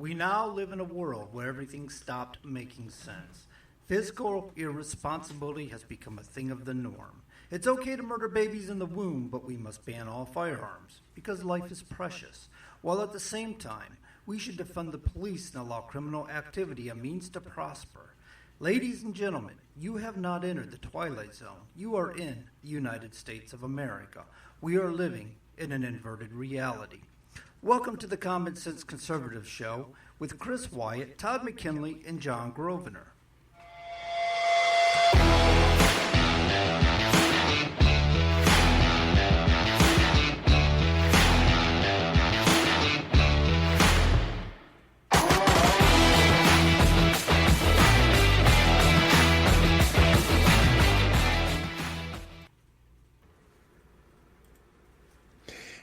We now live in a world where everything stopped making sense. Fiscal irresponsibility has become a thing of the norm. It's okay to murder babies in the womb, but we must ban all firearms because life is precious. While at the same time, we should defund the police and allow criminal activity a means to prosper. Ladies and gentlemen, you have not entered the Twilight Zone. You are in the United States of America. We are living in an inverted reality. Welcome to the Common Sense Conservative Show with Chris Wyatt, Todd McKinley, and John Grosvenor.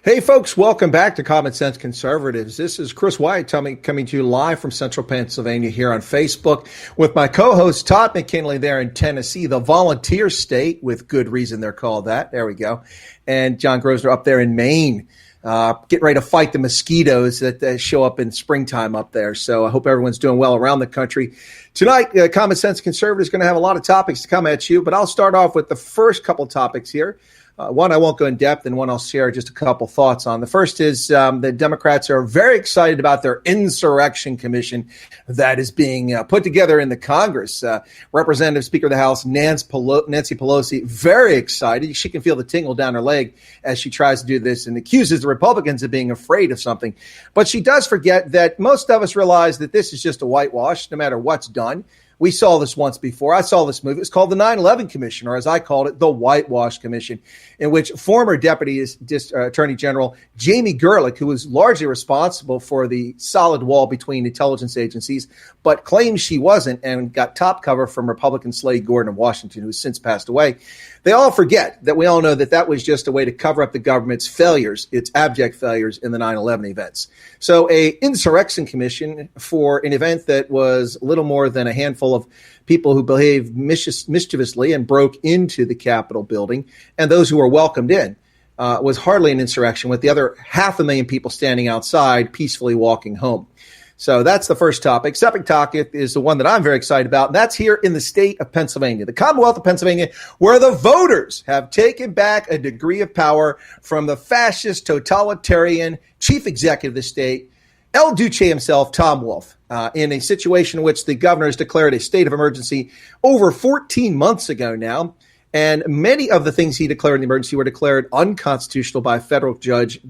Hey folks, welcome back to Common Sense Conservatives. This is Chris Wyatt coming to you live from Central Pennsylvania here on Facebook with my co-host Todd McKinley there in Tennessee, the volunteer state, with good reason they're called that. There we go. And John Grosvenor up there in Maine, getting ready to fight the mosquitoes that show up in springtime up there. So I hope everyone's doing well around the country. Tonight, Common Sense Conservatives is going to have a lot of topics to come at you, but I'll start off with the first couple topics here. One I won't go in depth, and one I'll share just a couple thoughts on. The first is the Democrats are very excited about their insurrection commission that is being put together in the Congress. Representative Speaker of the House Nancy Pelosi, very excited. She can feel the tingle down her leg as she tries to do this and accuses the Republicans of being afraid of something. But she does forget that most of us realize that this is just a whitewash, no matter what's done. We saw this once before. I saw this movie. It's called the 9/11 Commission, or as I called it, the Whitewash Commission, in which former Deputy Attorney General Jamie Gerlich, who was largely responsible for the solid wall between intelligence agencies, but claims she wasn't and got top cover from Republican Slade Gordon of Washington, who's since passed away. They all forget that we all know that that was just a way to cover up the government's failures, its abject failures in the 9/11 events. So a insurrection commission for an event that was little more than a handful of people who behaved mischievously and broke into the Capitol building, and those who were welcomed in, was hardly an insurrection, with the other 500,000 people standing outside peacefully walking home. So that's the first topic. Second topic is the one that I'm very excited about. That's here in the state of Pennsylvania, the Commonwealth of Pennsylvania, where the voters have taken back a degree of power from the fascist, totalitarian chief executive of the state, El Duce himself, Tom Wolf, in a situation in which the governor has declared a state of emergency over 14 months ago now. And many of the things he declared in the emergency were declared unconstitutional by a federal Judge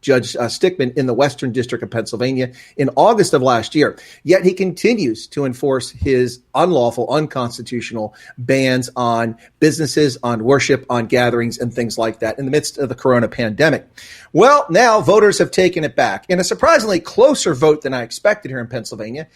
Stickman in the Western District of Pennsylvania in August of last year. Yet he continues to enforce his unlawful, unconstitutional bans on businesses, on worship, on gatherings, and things like that in the midst of the corona pandemic. Well, now voters have taken it back in a surprisingly closer vote than I expected here in Pennsylvania.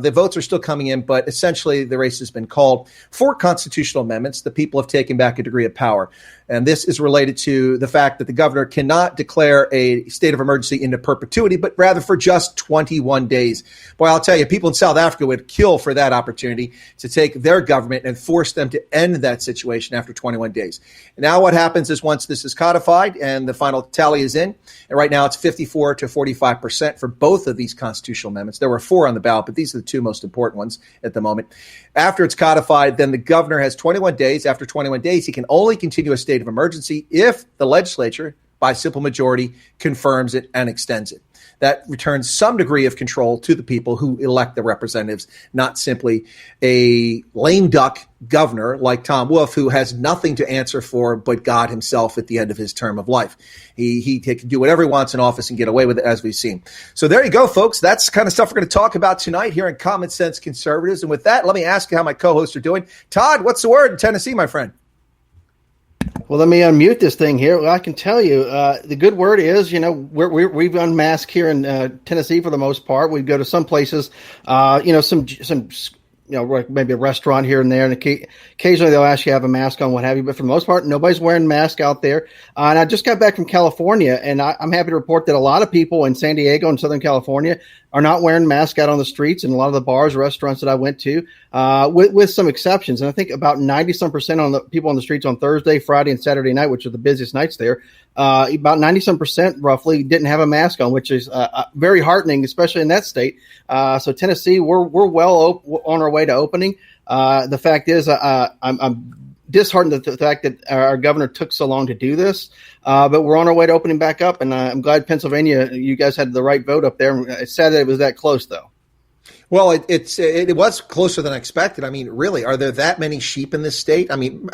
The votes are still coming in, but essentially the race has been called. 4 constitutional amendments. The people have taken back a degree of power. And this is related to the fact that the governor cannot declare a state of emergency into perpetuity, but rather for just 21 days. Boy, I'll tell you, people in South Africa would kill for that opportunity to take their government and force them to end that situation after 21 days. And now what happens is once this is codified and the final tally is in, and right now it's 54 to 45% for both of these constitutional amendments. There were 4 on the ballot, but these are the 2 most important ones at the moment. After it's codified, then the governor has 21 days. After 21 days, he can only continue a state of emergency if the legislature, by simple majority, confirms it and extends it. That returns some degree of control to the people who elect the representatives, not simply a lame duck governor like Tom Wolf, who has nothing to answer for but God himself at the end of his term of life. He can do whatever he wants in office and get away with it, as we've seen. So there you go, folks. That's the kind of stuff we're going to talk about tonight here in Common Sense Conservatives. And with that, let me ask you how my co-hosts are doing. Todd, what's the word in Tennessee, my friend? Well, let me unmute this thing here. Well, I can tell you the good word is, we've unmasked here in Tennessee for the most part. We go to some places, some like maybe a restaurant here and there, and occasionally they'll ask you to have a mask on, what have you. But for the most part, nobody's wearing masks out there. And I just got back from California, and I'm happy to report that a lot of people in San Diego and Southern California are not wearing masks out on the streets, and a lot of the bars, restaurants that I went to, with some exceptions. And I think about 90% on the people on the streets on Thursday, Friday, and Saturday night, which are the busiest nights there, about 90% roughly didn't have a mask on, which is very heartening, especially in that state. So Tennessee, we're well on our way to opening. The fact is, I'm disheartened at the fact that our governor took so long to do this, but we're on our way to opening back up, and I'm glad Pennsylvania, you guys had the right vote up there. It's sad that it was that close, though. Well, it was closer than I expected. I mean, really, are there that many sheep in this state? I mean,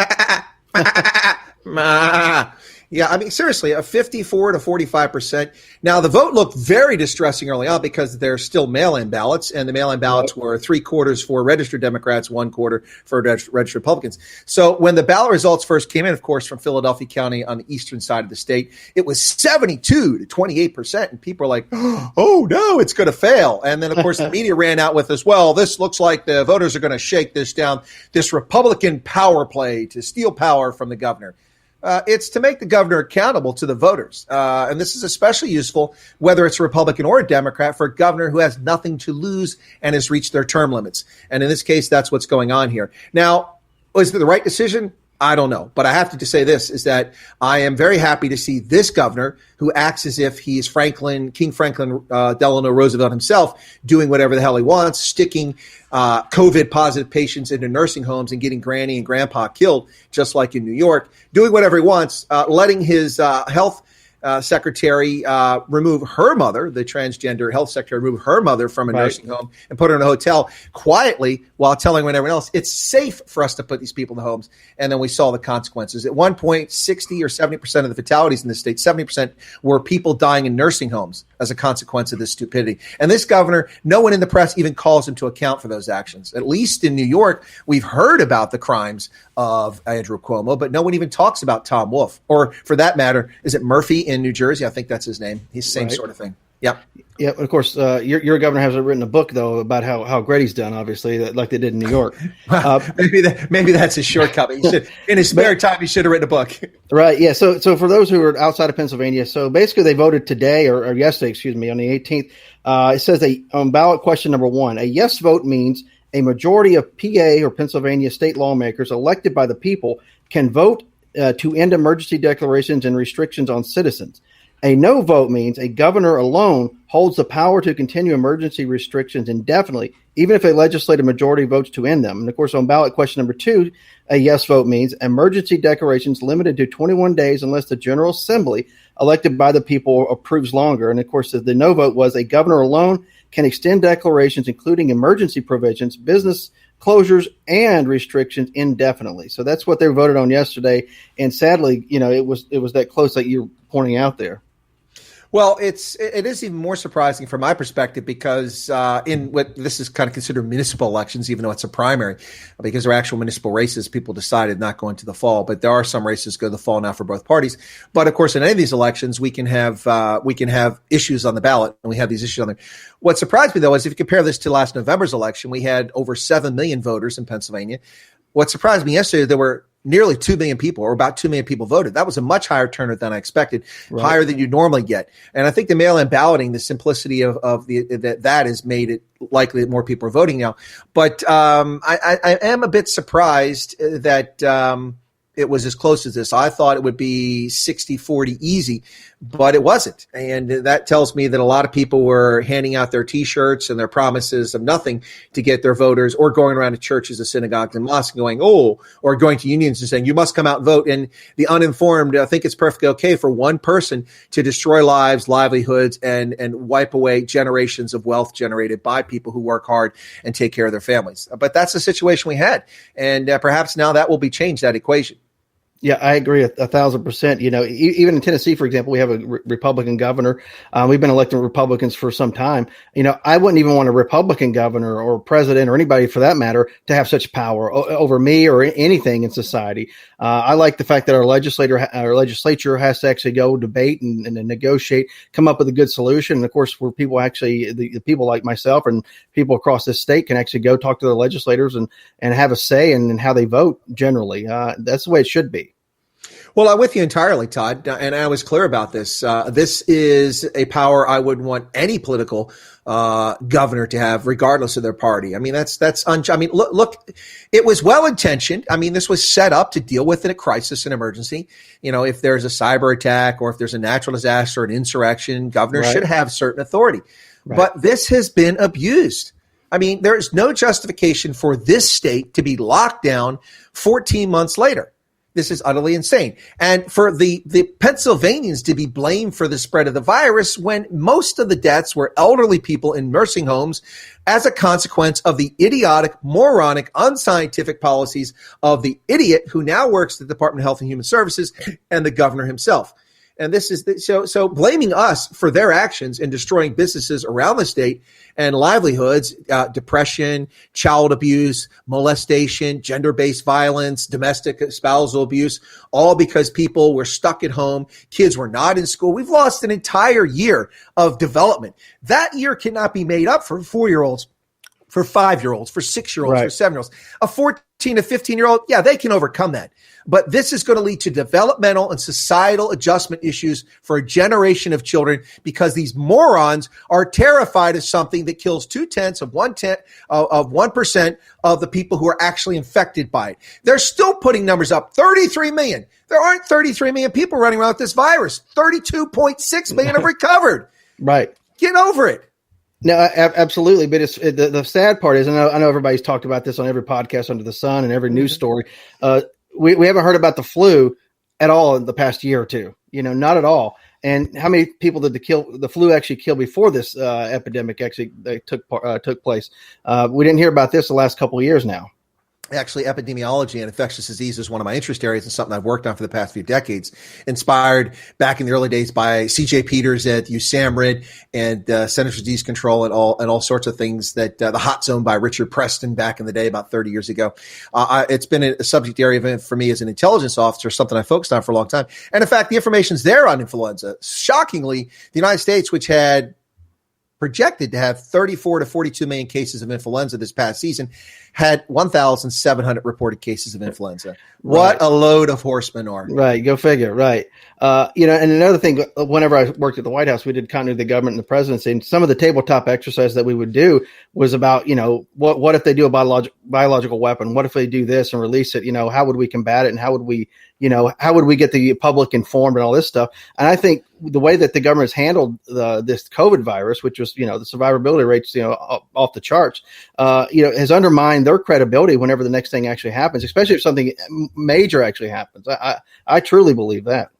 yeah, I mean, seriously, a 54 to 45%. Now, the vote looked very distressing early on because they're still mail-in ballots, and the mail-in ballots were 3/4 for registered Democrats, 1/4 for registered Republicans. So when the ballot results first came in, of course, from Philadelphia County on the eastern side of the state, it was 72 to 28%, and people are like, oh, no, it's going to fail. And then, of course, the media ran out with this, well, this looks like the voters are going to shake this down, this Republican power play to steal power from the governor. It's to make the governor accountable to the voters. And this is especially useful, whether it's a Republican or a Democrat, for a governor who has nothing to lose and has reached their term limits. And in this case, that's what's going on here. Now, was it the right decision? I don't know. But I have to say this, is that I am very happy to see this governor, who acts as if he's King Franklin Delano Roosevelt himself, doing whatever the hell he wants, sticking COVID positive patients into nursing homes and getting granny and grandpa killed, just like in New York, doing whatever he wants, letting his health secretary remove her mother, the transgender health secretary, remove her mother from a nursing home and put her in a hotel quietly while telling everyone else it's safe for us to put these people in the homes. And then we saw the consequences. At one point, 60 or 70% of the fatalities in the state, 70% were people dying in nursing homes as a consequence of this stupidity. And this governor, no one in the press even calls him to account for those actions. At least in New York, we've heard about the crimes of Andrew Cuomo, but no one even talks about Tom Wolf, or for that matter, is it Murphy in New Jersey? I think that's his name. He's the same sort of thing. Yeah. Yeah. Of course, your governor hasn't written a book, though, about how great he's done, obviously, like they did in New York. Maybe that's his shortcut. In his spare time, he should have written a book. Right. Yeah. So for those who are outside of Pennsylvania, so basically they voted today or yesterday, on the 18th. It says on ballot question number 1, a yes vote means a majority of PA or Pennsylvania state lawmakers elected by the people can vote to end emergency declarations and restrictions on citizens. A no vote means a governor alone holds the power to continue emergency restrictions indefinitely, even if a legislative majority votes to end them. And of course, on ballot question number 2, a yes vote means emergency declarations limited to 21 days unless the General Assembly elected by the people approves longer. And of course, the no vote was a governor alone can extend declarations, including emergency provisions, business closures, and restrictions indefinitely. So that's what they voted on yesterday. And sadly, it was that close that you're pointing out there. Well, it is even more surprising from my perspective because in what this is kind of considered municipal elections, even though it's a primary, because they're actual municipal races, people decided not going to the fall. But there are some races go to the fall now for both parties. But of course, in any of these elections, we can have issues on the ballot, and we have these issues on there. What surprised me, though, is if you compare this to last November's election, we had over 7 million voters in Pennsylvania. What surprised me yesterday, there were nearly 2 million people, or about 2 million people voted. That was a much higher turnout than I expected, higher than you normally get. And I think the mail-in balloting, the simplicity of that has made it likely that more people are voting now. But I am a bit surprised that it was as close as this. I thought it would be 60-40 easy, but it wasn't. And that tells me that a lot of people were handing out their T-shirts and their promises of nothing to get their voters, or going around to churches and synagogues and mosques going, or going to unions and saying, you must come out and vote. And the uninformed, I think it's perfectly okay for one person to destroy lives, livelihoods, and wipe away generations of wealth generated by people who work hard and take care of their families. But that's the situation we had. And perhaps now that will be changed, that equation. Yeah, I agree 1,000%. Even in Tennessee, for example, we have a Republican governor. We've been electing Republicans for some time. I wouldn't even want a Republican governor or president or anybody for that matter to have such power over me or anything in society. I like the fact that our legislature has to actually go debate and negotiate, come up with a good solution. And of course, where people actually, the people like myself and people across this state can actually go talk to their legislators and have a say in how they vote generally. That's the way it should be. Well, I'm with you entirely, Todd, and I was clear about this. This is a power I wouldn't want any political governor to have, regardless of their party. I mean, look, it was well intentioned. I mean, this was set up to deal with a crisis and emergency. If there's a cyber attack or if there's a natural disaster, an insurrection, governors should have certain authority. Right. But this has been abused. I mean, there is no justification for this state to be locked down 14 months later. This is utterly insane. And for the Pennsylvanians to be blamed for the spread of the virus when most of the deaths were elderly people in nursing homes as a consequence of the idiotic, moronic, unscientific policies of the idiot who now works at the Department of Health and Human Services and the governor himself. And this is so blaming us for their actions in destroying businesses around the state and livelihoods, depression, child abuse, molestation, gender-based violence, domestic spousal abuse, all because people were stuck at home. Kids were not in school. We've lost an entire year of development. That year cannot be made up for 4-year-olds, for 5-year-olds, for 6-year-olds, for 7-year-olds. A 14 to 15-year-old, yeah, they can overcome that. But this is going to lead to developmental and societal adjustment issues for a generation of children because these morons are terrified of something that kills 0.2% of the people who are actually infected by it. They're still putting numbers up. 33 million. There aren't 33 million people running around with this virus. 32.6 million have recovered. Right. Get over it. No, absolutely. But it's the sad part is, I know everybody's talked about this on every podcast under the sun and every news story. We haven't heard about the flu at all in the past year or two, not at all. And how many people did the flu actually kill before this epidemic actually took place? We didn't hear about this the last couple of years now. Actually, epidemiology and infectious disease is one of my interest areas and something I've worked on for the past few decades, inspired back in the early days by C.J. Peters at USAMRIID and Centers for Disease Control and all sorts of things that the Hot Zone by Richard Preston back in the day about 30 years ago. It's been a subject area for me as an intelligence officer, something I focused on for a long time. And in fact, the information's there on influenza. Shockingly, the United States, which had projected to have 34 to 42 million cases of influenza this past season, had 1,700 reported cases of influenza. What a load of horse manure. Right. Go figure. Right. And another thing, whenever I worked at the White House, we did continuity of the government and the presidency. And some of the tabletop exercises that we would do was about, what if they do a biological weapon? What if they do this and release it? How would we combat it? And how would we get the public informed and all this stuff? And I think the way that the government has handled this COVID virus, which was, the survivability rates, off the charts, has undermined their credibility whenever the next thing actually happens, especially if something major actually happens. I truly believe that.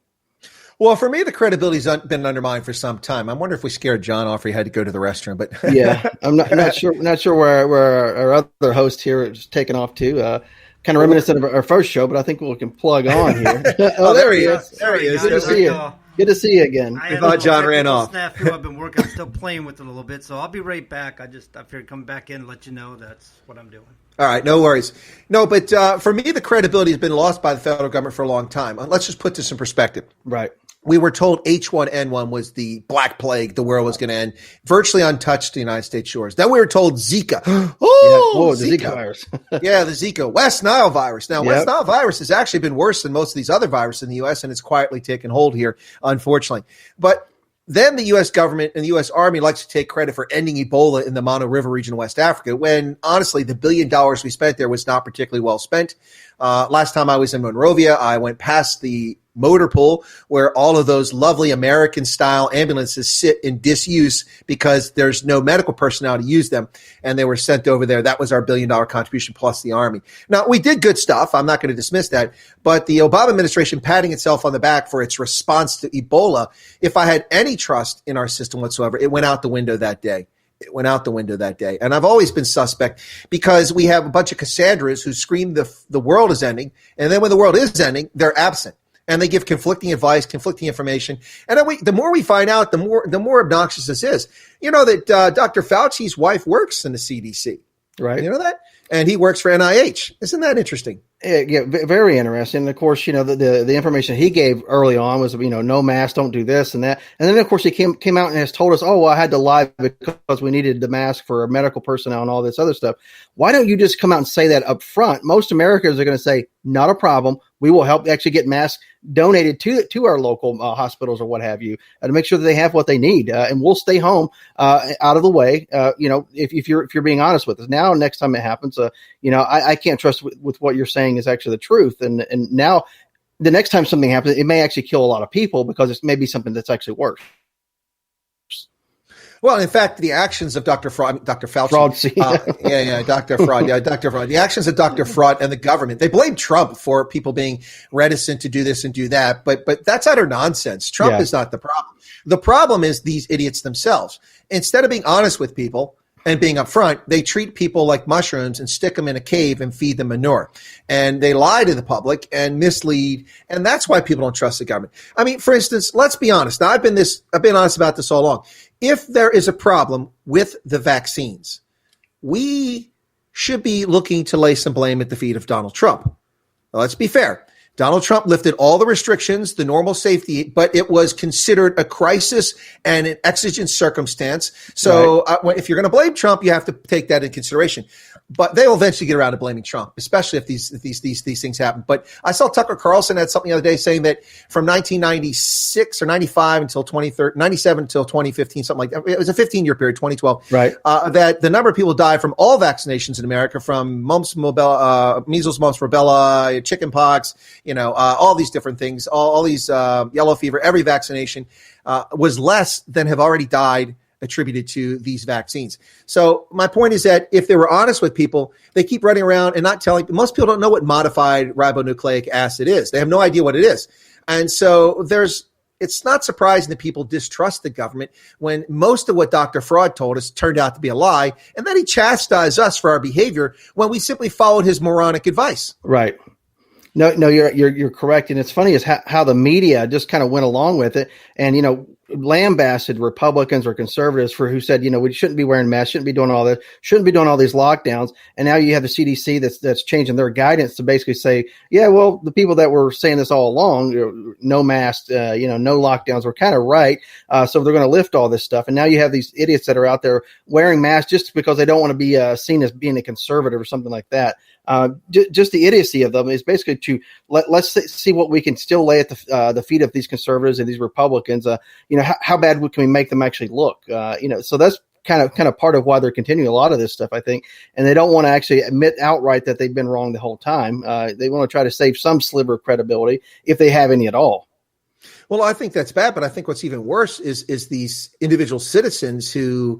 Well, for me, the credibility's been undermined for some time. I wonder if we scared John off or he had to go to the restroom. But yeah, I'm not sure where our other host here is taking off to. Kind of reminiscent of our first show, but I think we can plug on here. There he is. There he is. Good to see you. Good to see you again. I thought John ran off. Snafu. I've been working. I'm still playing with it a little bit, so I'll be right back. I figured come back in and let you know that's what I'm doing. All right, no worries. No, but for me, the credibility has been lost by the federal government for a long time. Let's just put this in perspective. Right. We were told H1N1 was the black plague, the world was going to end, virtually untouched the United States shores. Then we were told Zika. The Zika virus. Yeah, the Zika. West Nile virus. Now, West Nile virus has actually been worse than most of these other viruses in the U.S., and it's quietly taken hold here, unfortunately. But then the U.S. government and the U.S. Army likes to take credit for ending Ebola in the Mono River region of West Africa, when honestly, the $1 billion we spent there was not particularly well spent. Last time I was in Monrovia, I went past the motor pool where all of those lovely American-style ambulances sit in disuse because there's no medical personnel to use them, and they were sent over there. That was our $1 billion contribution plus the Army. Now, we did good stuff. I'm not going to dismiss that, but the Obama administration patting itself on the back for its response to Ebola, if I had any trust in our system whatsoever, it went out the window that day. It went out the window that day. And I've always been suspect because we have a bunch of Cassandras who scream the world is ending. And then when the world is ending, they're absent. And they give conflicting advice, conflicting information. And then the more we find out, the more obnoxious this is. You know that Dr. Fauci's wife works in the CDC. Right. You know that? And he works for NIH. Isn't that interesting? Yeah, very interesting. And of course, the information he gave early on was, no mask, don't do this and that. And then, of course, he came out and has told us, oh, well, I had to lie because we needed the mask for medical personnel and all this other stuff. Why don't you just come out and say that up front? Most Americans are going to say, not a problem. We will help actually get masks donated to our local hospitals or what have you to make sure that they have what they need. And we'll stay home out of the way, if you're being honest with us. Now, next time it happens, I can't trust with what you're saying is actually the truth. And now the next time something happens, it may actually kill a lot of people because it's maybe something that's actually worse. Well, in fact, the actions of Dr. Fauci, Dr. Fraud. The actions of Dr. Fraud and the government, they blame Trump for people being reticent to do this and do that. But that's utter nonsense. Trump is not the problem. The problem is these idiots themselves. Instead of being honest with people and being upfront, they treat people like mushrooms and stick them in a cave and feed them manure. And they lie to the public and mislead. And that's why people don't trust the government. I mean, for instance, let's be honest. Now, I've been honest about this all along. If there is a problem with the vaccines, we should be looking to lay some blame at the feet of Donald Trump. Now, let's be fair. Donald Trump lifted all the restrictions, the normal safety, but it was considered a crisis and an exigent circumstance. So if you're going to blame Trump, you have to take that into consideration. But they will eventually get around to blaming Trump, especially if these things happen. But I saw Tucker Carlson had something the other day saying that from 1996 or 95 until 2097 until 2015, something like that. It was a 15-year period, 2012. Right. That the number of people died from all vaccinations in America, from measles, mumps, rubella, chickenpox, all these different things, all these yellow fever, every vaccination was less than have already died attributed to these vaccines. So my point is that if they were honest with people, they keep running around and not telling. Most people don't know what modified ribonucleic acid is. They have no idea what it is. And so it's not surprising that people distrust the government when most of what Dr. Fraud told us turned out to be a lie. And then he chastised us for our behavior when we simply followed his moronic advice. Right. No, you're correct. And it's funny is how the media just kind of went along with it and, lambasted Republicans or conservatives who said, we shouldn't be wearing masks, shouldn't be doing all this, shouldn't be doing all these lockdowns. And now you have the CDC that's changing their guidance to basically say, yeah, well, the people that were saying this all along, no masks, no lockdowns were kind of right. So they're going to lift all this stuff. And now you have these idiots that are out there wearing masks just because they don't want to be seen as being a conservative or something like that. Just the idiocy of them is basically to let's see what we can still lay at the feet of these conservatives and these Republicans. How bad can we make them actually look? So that's kind of part of why they're continuing a lot of this stuff, I think. And they don't want to actually admit outright that they've been wrong the whole time. They want to try to save some sliver of credibility if they have any at all. Well, I think that's bad, but I think what's even worse is these individual citizens who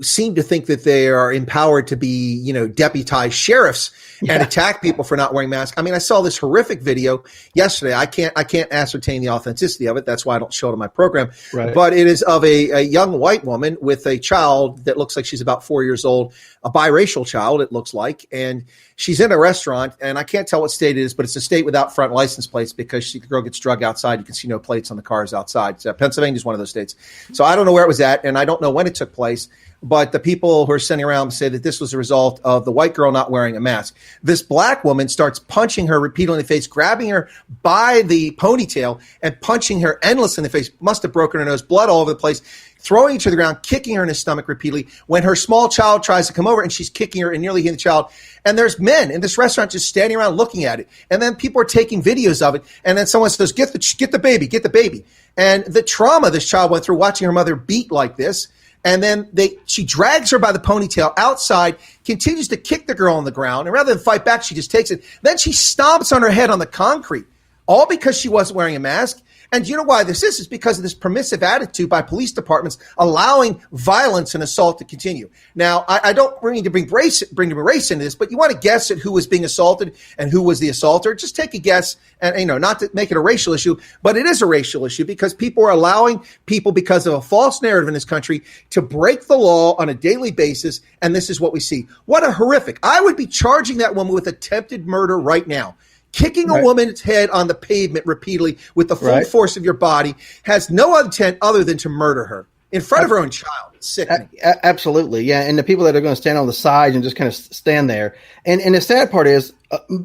seem to think that they are empowered to be, deputized sheriffs and attack people for not wearing masks. I mean, I saw this horrific video yesterday. I can't ascertain the authenticity of it. That's why I don't show it on my program. Right. But it is of a young white woman with a child that looks like she's about 4 years old, a biracial child, it looks like. And she's in a restaurant, and I can't tell what state it is, but it's a state without front license plates because the girl gets drug outside. You can see no plates on the cars outside. So Pennsylvania is one of those states. So I don't know where it was at, and I don't know when it took place. But the people who are sending around say that this was a result of the white girl not wearing a mask. This black woman starts punching her repeatedly in the face, grabbing her by the ponytail and punching her endless in the face. Must have broken her nose, blood all over the place, throwing her to the ground, kicking her in the stomach repeatedly. When her small child tries to come over and she's kicking her and nearly hitting the child. And there's men in this restaurant just standing around looking at it. And then people are taking videos of it. And then someone says, get the baby. And the trauma this child went through watching her mother beat like this. And then she drags her by the ponytail outside, continues to kick the girl on the ground. And rather than fight back, she just takes it. Then she stomps on her head on the concrete, all because she wasn't wearing a mask. And you know why this is? It's because of this permissive attitude by police departments allowing violence and assault to continue. Now, I don't need to bring race into this, but you want to guess at who was being assaulted and who was the assaulter. Just take a guess, and not to make it a racial issue, but it is a racial issue because people are allowing people, because of a false narrative in this country, to break the law on a daily basis, and this is what we see. What a horrific. I would be charging that woman with attempted murder right now. Kicking a woman's head on the pavement repeatedly with the full force of your body has no intent other than to murder her in front of her own child. It's sickening. Absolutely, yeah. And the people that are going to stand on the sides and just kind of stand there. And the sad part is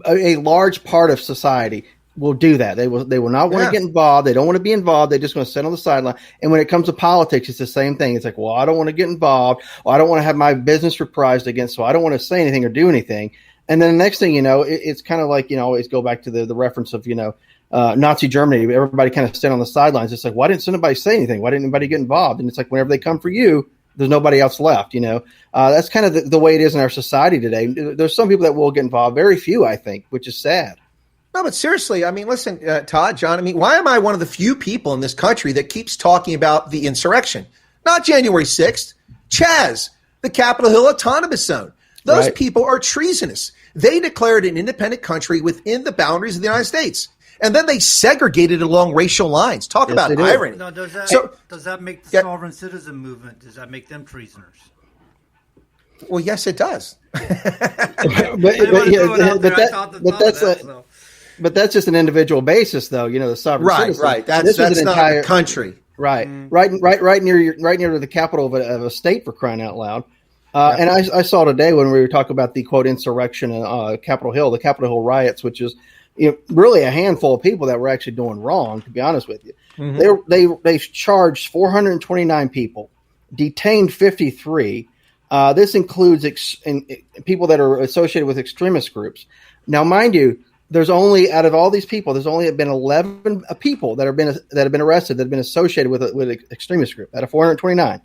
a large part of society will do that. They will not want to get involved. They don't want to be involved. They're just going to sit on the sideline. And when it comes to politics, it's the same thing. It's like, well, I don't want to get involved. Or I don't want to have my business reprised against, so I don't want to say anything or do anything. And then the next thing you know, it's kind of like, always go back to the reference of, Nazi Germany. Everybody kind of stand on the sidelines. It's like, why didn't somebody say anything? Why didn't anybody get involved? And it's like, whenever they come for you, there's nobody else left, That's kind of the way it is in our society today. There's some people that will get involved, very few, I think, which is sad. No, but seriously, I mean, listen, Todd, John, why am I one of the few people in this country that keeps talking about the insurrection? Not January 6th, Chaz, the Capitol Hill Autonomous Zone. Those people are treasonous. They declared an independent country within the boundaries of the United States. And then they segregated along racial lines. Talk about irony. Now, does that make the sovereign citizen movement, does that make them treasoners? Well, yes, it does. But that's just an individual basis, though. The sovereign citizen. Right. That's not a country. Right. Right near the capital of a state, for crying out loud. And I saw today when we were talking about the quote insurrection in Capitol Hill, the Capitol Hill riots, which is really a handful of people that were actually doing wrong. To be honest with you, they charged 429 people, detained 53. This includes people that are associated with extremist groups. Now, mind you, there's only, out of all these people, there's only been 11 people that have been arrested that have been associated with an extremist group out of 429.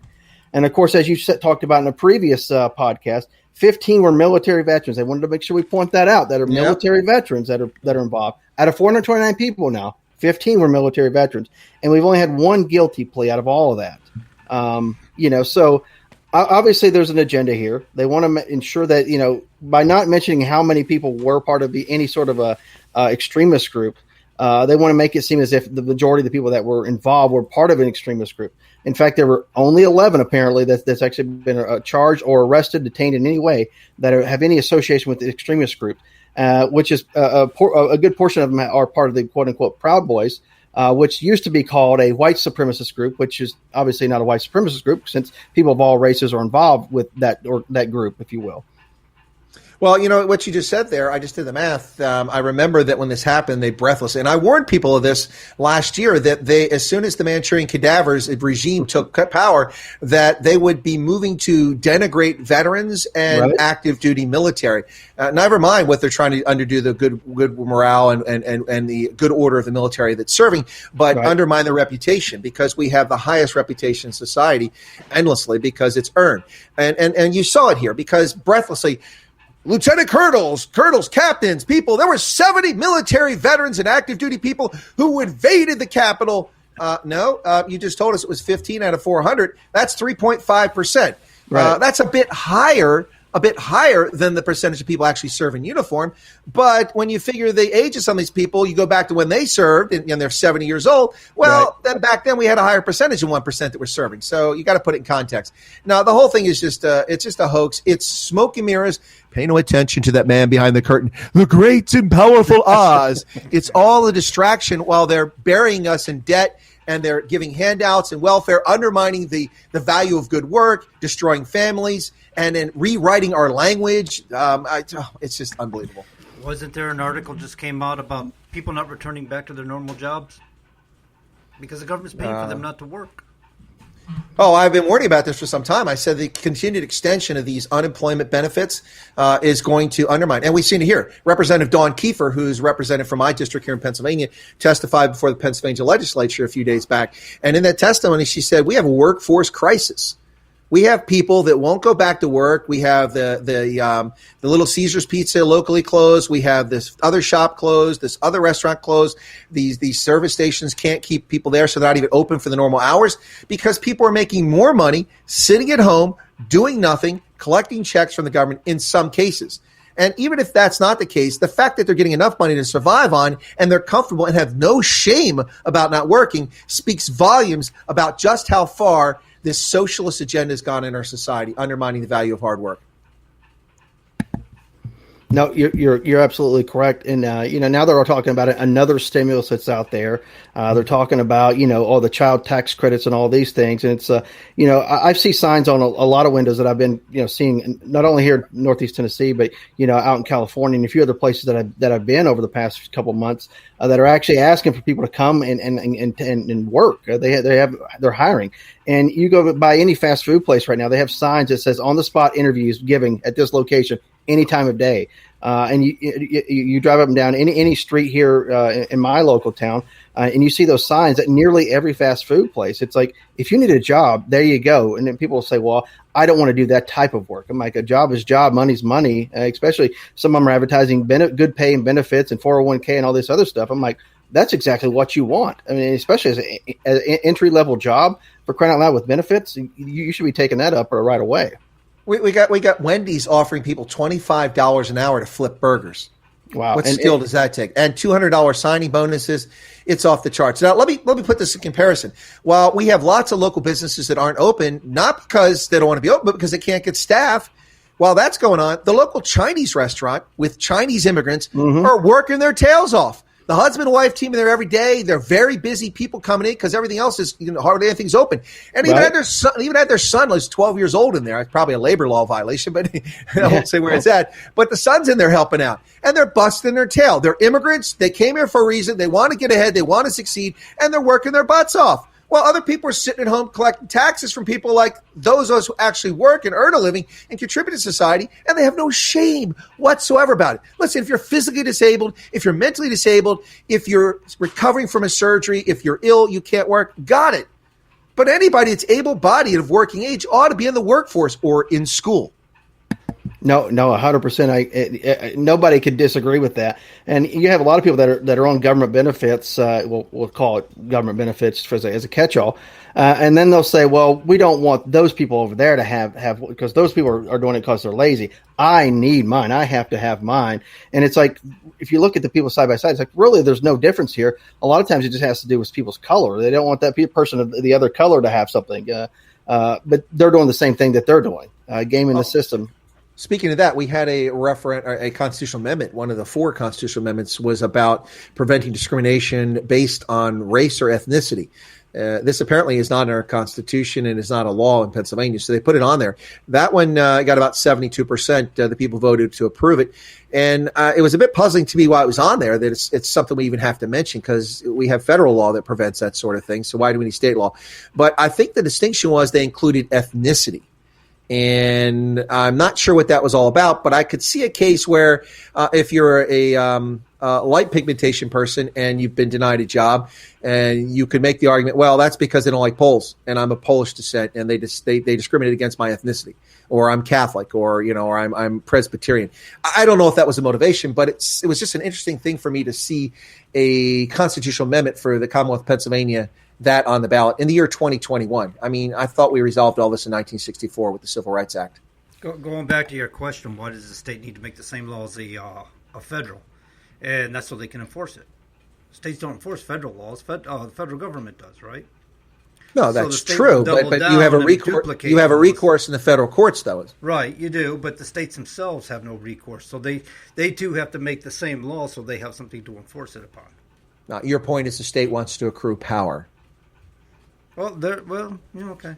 And of course, as you talked about in a previous podcast, 15 were military veterans. They wanted to make sure we point that out, that are military veterans that are involved. Out of 429 people now, 15 were military veterans. And we've only had one guilty plea out of all of that. So obviously there's an agenda here. They want to ensure that, by not mentioning how many people were part of any sort of a extremist group, they want to make it seem as if the majority of the people that were involved were part of an extremist group. In fact, there were only 11 apparently that's actually been charged or arrested, detained in any way that have any association with the extremist group, which is a good portion of them are part of the quote unquote Proud Boys, which used to be called a white supremacist group, which is obviously not a white supremacist group since people of all races are involved with that group, if you will. Well, what you just said there, I just did the math. I remember that when this happened, they breathless. And I warned people of this last year that as soon as the Manchurian cadavers regime took power, that they would be moving to denigrate veterans and active duty military. Never mind what they're trying to underdo the good morale and the good order of the military that's serving, but undermine their reputation, because we have the highest reputation in society endlessly because it's earned. And you saw it here because breathlessly, lieutenant colonels, captains, people. There were 70 military veterans and active duty people who invaded the Capitol. You just told us it was 15 out of 400. That's 3.5%. That's a bit higher than the percentage of people actually serve in uniform. But when you figure the age of some of these people, you go back to when they served and they're 70 years old. Well, then back then we had a higher percentage than 1% that were serving. So you got to put it in context. Now, the whole thing is just a hoax. It's smoke and mirrors. Pay no attention to that man behind the curtain. The great and powerful Oz. It's all a distraction while they're burying us in debt and they're giving handouts and welfare, undermining the value of good work, destroying families, and then rewriting our language. It's just unbelievable. Wasn't there an article just came out about people not returning back to their normal jobs? Because the government's paying for them not to work. Oh, I've been warning about this for some time. I said the continued extension of these unemployment benefits is going to undermine. And we've seen it here. Representative Dawn Kiefer, who's represented from my district here in Pennsylvania, testified before the Pennsylvania legislature a few days back. And in that testimony, she said, we have a workforce crisis. We have people that won't go back to work. We have the Little Caesars Pizza locally closed. We have this other shop closed, this other restaurant closed. These service stations can't keep people there, so they're not even open for the normal hours because people are making more money sitting at home, doing nothing, collecting checks from the government in some cases. And even if that's not the case, the fact that they're getting enough money to survive on and they're comfortable and have no shame about not working speaks volumes about just how far this socialist agenda has gone in our society, undermining the value of hard work. No, you're absolutely correct. And, now they're all talking about another stimulus that's out there. They're talking about, all the child tax credits and all these things. And it's, I see signs on a lot of windows that I've been, seeing not only here in Northeast Tennessee, but, out in California and a few other places that I've been over the past couple of months that are actually asking for people to come and work. They're hiring. And you go by any fast food place right now, they have signs that says on the spot interviews giving at this location any time of day. And you drive up and down any street here in my local town, and you see those signs at nearly every fast food place. It's like, if you need a job, there you go. And then people will say, well, I don't want to do that type of work. I'm like, a job is job, money's money, especially some of them are advertising good pay and benefits and 401k and all this other stuff. I'm like, that's exactly what you want. I mean, especially as an entry-level job, for crying out loud, with benefits, you should be taking that up right away. We got Wendy's offering people $25 an hour to flip burgers. Wow. What skill does that take? And $200 signing bonuses. It's off the charts. Now, let me put this in comparison. While we have lots of local businesses that aren't open, not because they don't want to be open, but because they can't get staff, while that's going on, the local Chinese restaurant with Chinese immigrants are working their tails off. The husband and wife team are there every day. They're very busy people coming in because everything else is, hardly anything's open. And even had their son who's 12 years old in there. It's probably a labor law violation, but I won't say where it's at. But the son's in there helping out. And they're busting their tail. They're immigrants. They came here for a reason. They want to get ahead. They want to succeed. And they're working their butts off. While other people are sitting at home collecting taxes from people like those of us who actually work and earn a living and contribute to society, and they have no shame whatsoever about it. Listen, if you're physically disabled, if you're mentally disabled, if you're recovering from a surgery, if you're ill, you can't work, got it. But anybody that's able-bodied of working age ought to be in the workforce or in school. No, 100%. Nobody could disagree with that. And you have a lot of people that are on government benefits. We'll call it government benefits as a catch-all. And then they'll say, well, we don't want those people over there to have because those people are doing it because they're lazy. I need mine. I have to have mine. And it's like, if you look at the people side by side, it's like, really, there's no difference here. A lot of times it just has to do with people's color. They don't want that person of the other color to have something. But they're doing the same thing that they're doing, gaming the system. Speaking of that, we had a constitutional amendment. One of the 4 constitutional amendments was about preventing discrimination based on race or ethnicity. This apparently is not in our Constitution and is not a law in Pennsylvania, so they put it on there. That one got about 72%. The people voted to approve it. And it was a bit puzzling to me why it was on there, that it's something we even have to mention because we have federal law that prevents that sort of thing. So why do we need state law? But I think the distinction was they included ethnicity. And I'm not sure what that was all about, but I could see a case where if you're a light pigmentation person and you've been denied a job, and you could make the argument, well, that's because they don't like Poles, and I'm of Polish descent, and they discriminate against my ethnicity, or I'm Catholic, or or I'm Presbyterian. I don't know if that was the motivation, but it was just an interesting thing for me to see a constitutional amendment for the Commonwealth of Pennsylvania that on the ballot in the year 2021. I mean, I thought we resolved all this in 1964 with the Civil Rights Act. Going back to your question, why does the state need to make the same law as the federal? And that's so they can enforce it. States don't enforce federal laws. The federal government does, right? No, that's true, but you have a recourse. You have a recourse in the federal courts, though. Right, you do, but the states themselves have no recourse. So they too have to make the same law, so they have something to enforce it upon. Now, your point is the state wants to accrue power. Okay.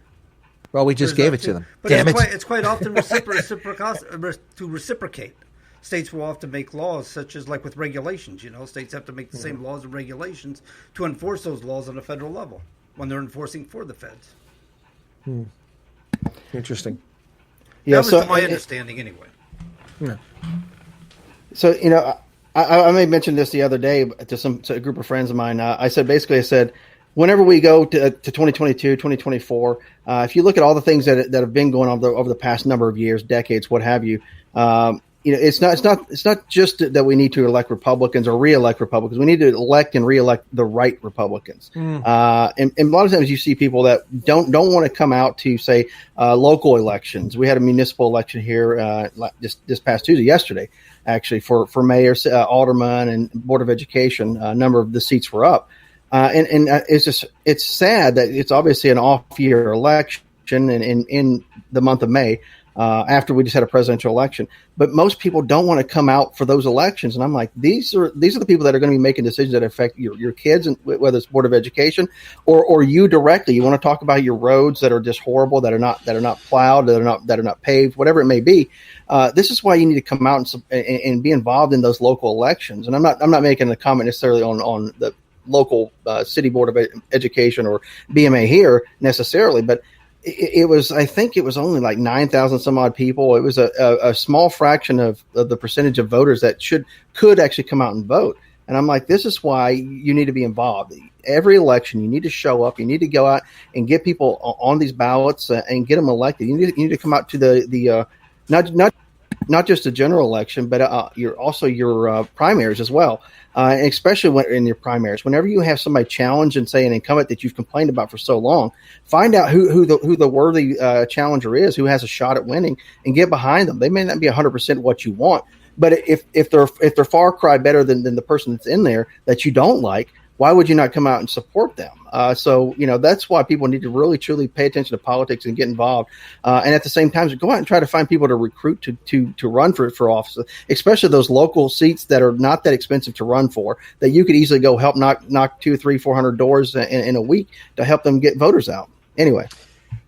Well, we just gave it to them. But it's quite often to reciprocate. States will often make laws, such as like with regulations. States have to make the same laws and regulations to enforce those laws on a federal level when they're enforcing for the feds. Interesting. Yeah, that was my understanding anyway. Yeah. So, I may mention this the other day to a group of friends of mine. I said, whenever we go to 2022, 2024, if you look at all the things that have been going on over the past number of years, decades, what have you, it's not just that we need to elect Republicans or re-elect Republicans. We need to elect and re-elect the right Republicans. And a lot of times you see people that don't want to come out to say local elections. We had a municipal election here this past Tuesday, yesterday, actually, for mayor, alderman, and board of education. A number of the seats were up, and it's sad that it's obviously an off-year election in the month of May. After we just had a presidential election, but most people don't want to come out for those elections. And I'm like, these are the people that are going to be making decisions that affect your kids, and whether it's Board of Education or you directly. You want to talk about your roads that are just horrible, that are not plowed, that are not paved, whatever it may be. This is why you need to come out and be involved in those local elections. And I'm not making a comment necessarily on the local city Board of Education or BMA here necessarily, but I think it was only like 9,000 some odd people. It was a small fraction of the percentage of voters that could actually come out and vote. And I'm like, this is why you need to be involved. Every election, you need to show up. You need to go out and get people on these ballots and get them elected. You need to come out to the not just the general election, but your primaries as well. Especially in your primaries, whenever you have somebody challenge and say an incumbent that you've complained about for so long, find out who the worthy challenger is, who has a shot at winning, and get behind them. They may not be 100% what you want, but if they're far cry better than the person that's in there that you don't like, why would you not come out and support them? So that's why people need to really truly pay attention to politics and get involved. And at the same time, go out and try to find people to recruit to run for office, especially those local seats that are not that expensive to run for, that you could easily go help knock 200, 300, 400 doors in a week to help them get voters out. Anyway.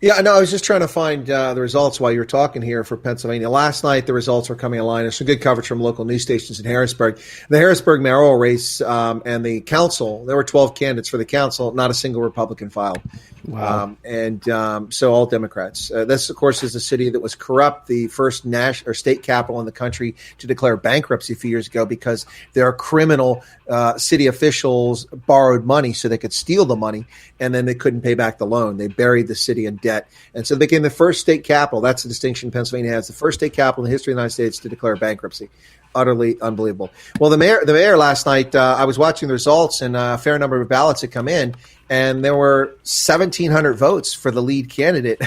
Yeah, no, I was just trying to find the results while you were talking here for Pennsylvania. Last night, the results were coming online. There's some good coverage from local news stations in Harrisburg. The Harrisburg mayoral race and the council, there were 12 candidates for the council, not a single Republican filed. Wow. So all Democrats. This, of course, is a city that was corrupt, the first national or state capital in the country to declare bankruptcy a few years ago because their criminal city officials borrowed money so they could steal the money, and then they couldn't pay back the loan. They buried the city in debt. And so they became the first state capital. That's the distinction Pennsylvania has, the first state capital in the history of the United States to declare bankruptcy. Utterly unbelievable. Well, the mayor last night, I was watching the results, and a fair number of ballots had come in, and there were 1,700 votes for the lead candidate.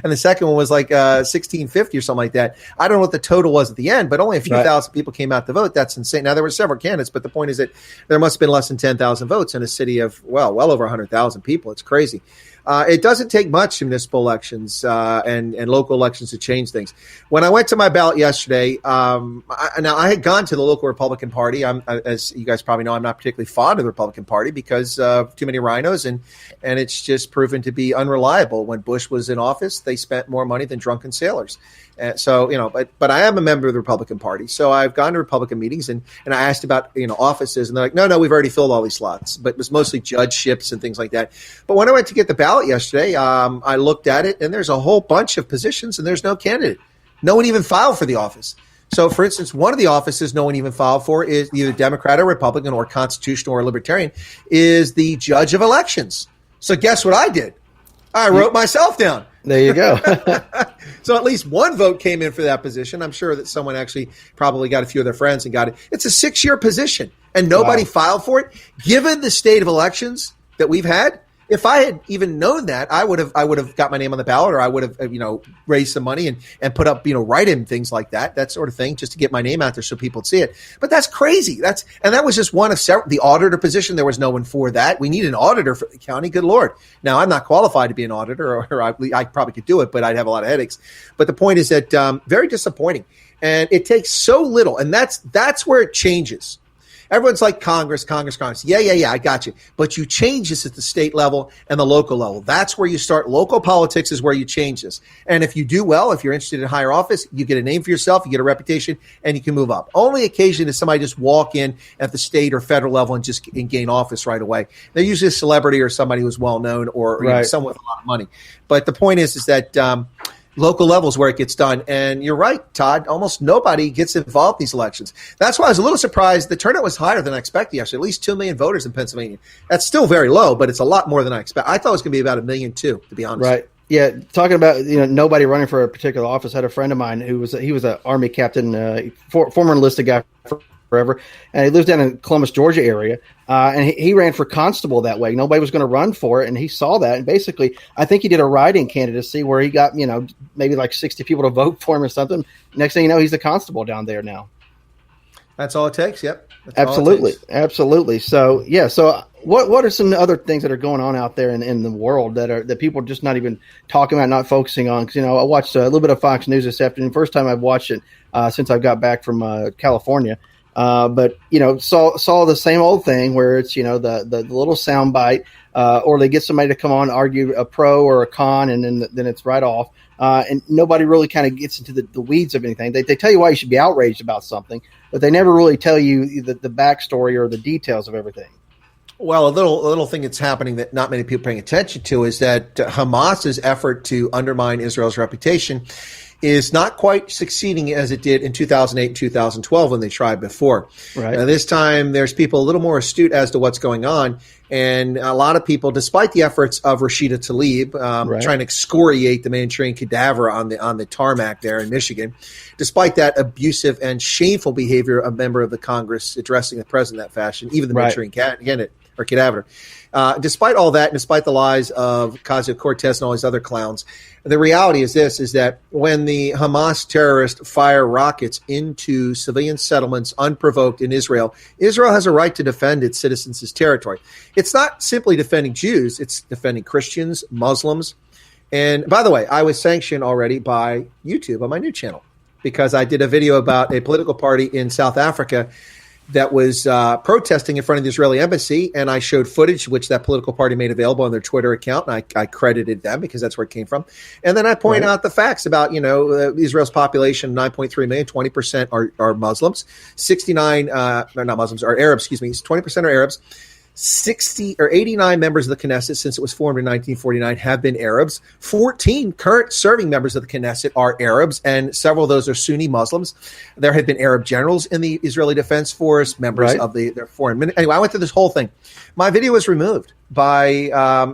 And the second one was like 1,650 or something like that. I don't know what the total was at the end, but only a few thousand people came out to vote. That's insane. Now, there were several candidates, but the point is that there must have been less than 10,000 votes in a city of, well over 100,000 people. It's crazy. It doesn't take much in municipal elections and local elections to change things. When I went to my ballot yesterday, I had gone to the local Republican Party. As you guys probably know, I'm not particularly fond of the Republican Party because of too many rhinos, and it's just proven to be unreliable. When Bush was in office, they spent more money than drunken sailors. But I am a member of the Republican Party, so I've gone to Republican meetings and I asked about offices, and they're like, no, we've already filled all these slots. But it was mostly judgeships and things like that. But when I went to get the ballot yesterday, I looked at it, and there's a whole bunch of positions, and there's no candidate. No one even filed for the office. So, for instance, one of the offices no one even filed for is either Democrat or Republican or constitutional or libertarian, is the judge of elections. So guess what I did? I wrote myself down. There you go. So at least one vote came in for that position. I'm sure that someone actually probably got a few of their friends and got it. It's a 6-year position, and nobody filed for it. Given the state of elections that we've had, if I had even known that, I would have got my name on the ballot, or I would have raised some money and put up write-in things like that sort of thing, just to get my name out there so people would see it. But that's crazy. That was just one of several. The auditor position, there was no one for that. We need an auditor for the county. Good Lord. Now, I'm not qualified to be an auditor, or I probably could do it, but I'd have a lot of headaches. But the point is that very disappointing, and it takes so little, and that's where it changes. Everyone's like Congress. Yeah, I got you. But you change this at the state level and the local level. That's where you start. Local politics is where you change this. And if you do well, if you're interested in higher office, you get a name for yourself, you get a reputation, and you can move up. Only occasion does somebody just walk in at the state or federal level and gain office right away. They're usually a celebrity or somebody who's well known or someone with a lot of money. But the point is that local levels where it gets done. And you're right, Todd, almost nobody gets involved in these elections. That's why I was a little surprised. The turnout was higher than I expected yesterday, at least 2 million voters in Pennsylvania. That's still very low, but it's a lot more than I expect. I thought it was going to be about 1.2 million, to be honest. Right. Yeah. Talking about, nobody running for a particular office. I had a friend of mine he was an Army captain, former enlisted guy forever, and he lives down in Columbus, Georgia area. And he ran for constable that way. Nobody was going to run for it. And he saw that. And basically, I think he did a write-in candidacy where he got, maybe like 60 people to vote for him or something. Next thing you know, he's a constable down there now. That's all it takes. Yep. Absolutely. Absolutely. So, yeah. So what are some other things that are going on out there in the world that people are just not even talking about, not focusing on? Because, I watched a little bit of Fox News this afternoon. First time I've watched it since I got back from California. But saw the same old thing where it's the little soundbite, or they get somebody to come on, argue a pro or a con, and then it's right off. And nobody really kind of gets into the weeds of anything. They tell you why you should be outraged about something, but they never really tell you the backstory or the details of everything. Well, a little thing that's happening that not many people are paying attention to is that Hamas's effort to undermine Israel's reputation is not quite succeeding as it did in 2008 and 2012 when they tried before. Right. This time, there's people a little more astute as to what's going on. And a lot of people, despite the efforts of Rashida Tlaib trying to excoriate the Manchurian cadaver on the tarmac there in Michigan, despite that abusive and shameful behavior of a member of the Congress addressing the president in that fashion, even the Manchurian cadaver. Despite all that, and despite the lies of Ocasio-Cortez and all these other clowns, the reality is that when the Hamas terrorists fire rockets into civilian settlements unprovoked in Israel, Israel has a right to defend its citizens' territory. It's not simply defending Jews, it's defending Christians, Muslims. And by the way, I was sanctioned already by YouTube on my new channel because I did a video about a political party in South Africa that was protesting in front of the Israeli embassy, and I showed footage which that political party made available on their Twitter account, and I credited them because that's where it came from. And then I point out the facts about, Israel's population, 9.3 million, 20% are Muslims, 69, not Muslims, are Arabs, 20% are Arabs. 60 or 89 members of the Knesset since it was formed in 1949 have been Arabs. 14 current serving members of the Knesset are Arabs, and several of those are Sunni Muslims. There have been Arab generals in the Israeli Defense Force, members of their foreign ministry. Anyway, I went through this whole thing. My video was removed by by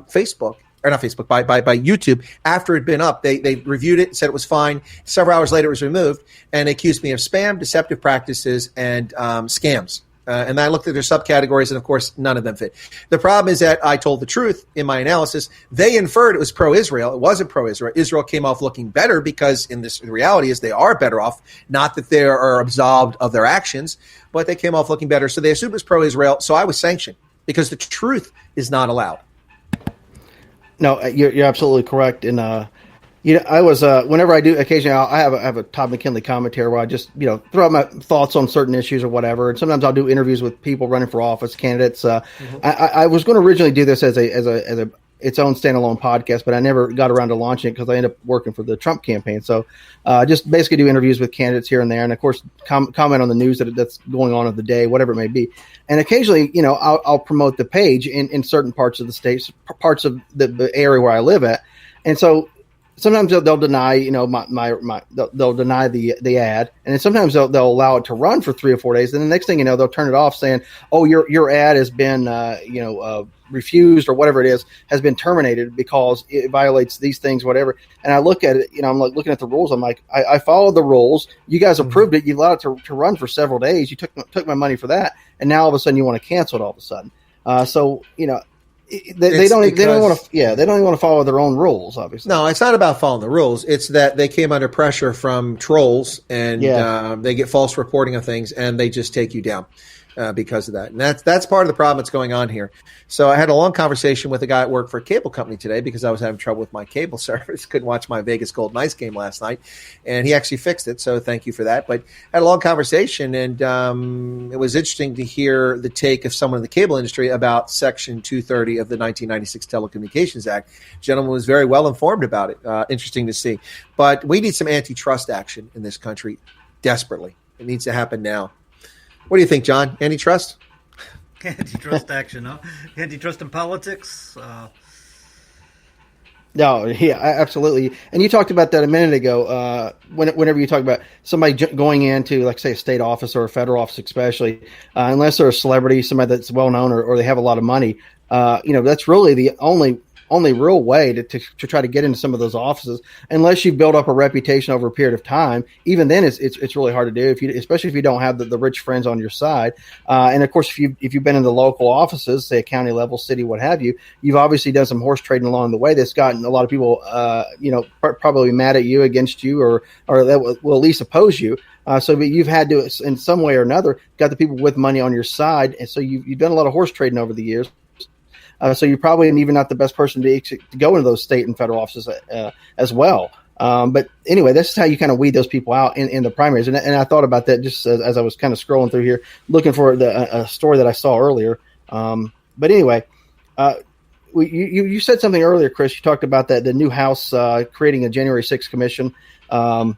YouTube after it had been up. They reviewed it, said it was fine. Several hours later, it was removed, and they accused me of spam, deceptive practices, and scams. And I looked at their subcategories, and of course, none of them fit. The problem is that I told the truth in my analysis. They inferred it was pro-Israel. It wasn't pro-Israel. Israel came off looking better because the reality is they are better off. Not that they are absolved of their actions, but they came off looking better. So they assumed it was pro-Israel. So I was sanctioned because the truth is not allowed. No, you're absolutely correct. And I was whenever I do occasionally I have a Todd McKinley commentary where I just throw out my thoughts on certain issues or whatever, and sometimes I'll do interviews with people running for office, candidates. I was going to originally do this as a its own standalone podcast, but I never got around to launching it because I ended up working for the Trump campaign. So just basically do interviews with candidates here and there, and of course comment on the news that's going on of the day, whatever it may be. And occasionally, I'll promote the page in certain parts of the states, parts of the area where I live at, and so. Sometimes they'll deny, they'll deny the ad, and then sometimes they'll allow it to run for 3 or 4 days. And the next thing you know, they'll turn it off, saying, "Oh, your ad has been, refused or whatever it is, has been terminated because it violates these things, whatever." And I look at it, I'm like looking at the rules. I'm like, I followed the rules. You guys approved it. You allowed it to run for several days. You took my money for that, and now all of a sudden you want to cancel it all of a sudden. They don't even want to follow their own rules, obviously. No, it's not about following the rules. It's that they came under pressure from trolls, and they get false reporting of things, and they just take you down because of that. And that's part of the problem that's going on here. So I had a long conversation with a guy at work for a cable company today because I was having trouble with my cable service. Couldn't watch my Vegas Golden Knights game last night, and he actually fixed it. So thank you for that. But I had a long conversation, and it was interesting to hear the take of someone in the cable industry about Section 230 of the 1996 Telecommunications Act. The gentleman was very well informed about it. Interesting to see. But we need some antitrust action in this country desperately. It needs to happen now. What do you think, John? Antitrust? Antitrust action, huh? Antitrust in politics? No, yeah, absolutely. And you talked about that a minute ago. Whenever you talk about somebody going into, like, say, a state office or a federal office, especially, unless they're a celebrity, somebody that's well known, or they have a lot of money, that's really the only real way to try to get into some of those offices, unless you build up a reputation over a period of time. Even then, it's really hard to do, especially if you don't have the rich friends on your side. And of course, if you've been in the local offices, say a county level, city, what have you, you've obviously done some horse trading along the way that's gotten a lot of people, probably mad at you, against you, or that will at least oppose you. So you've had to, in some way or another, got the people with money on your side, and so you've done a lot of horse trading over the years. So you're probably even not the best person to go into those state and federal offices as well. But anyway, that's how you kind of weed those people out in the primaries. And I thought about that just as I was kind of scrolling through here, looking for a story that I saw earlier. But anyway, you said something earlier, Chris. You talked about the new House creating a January 6th commission. What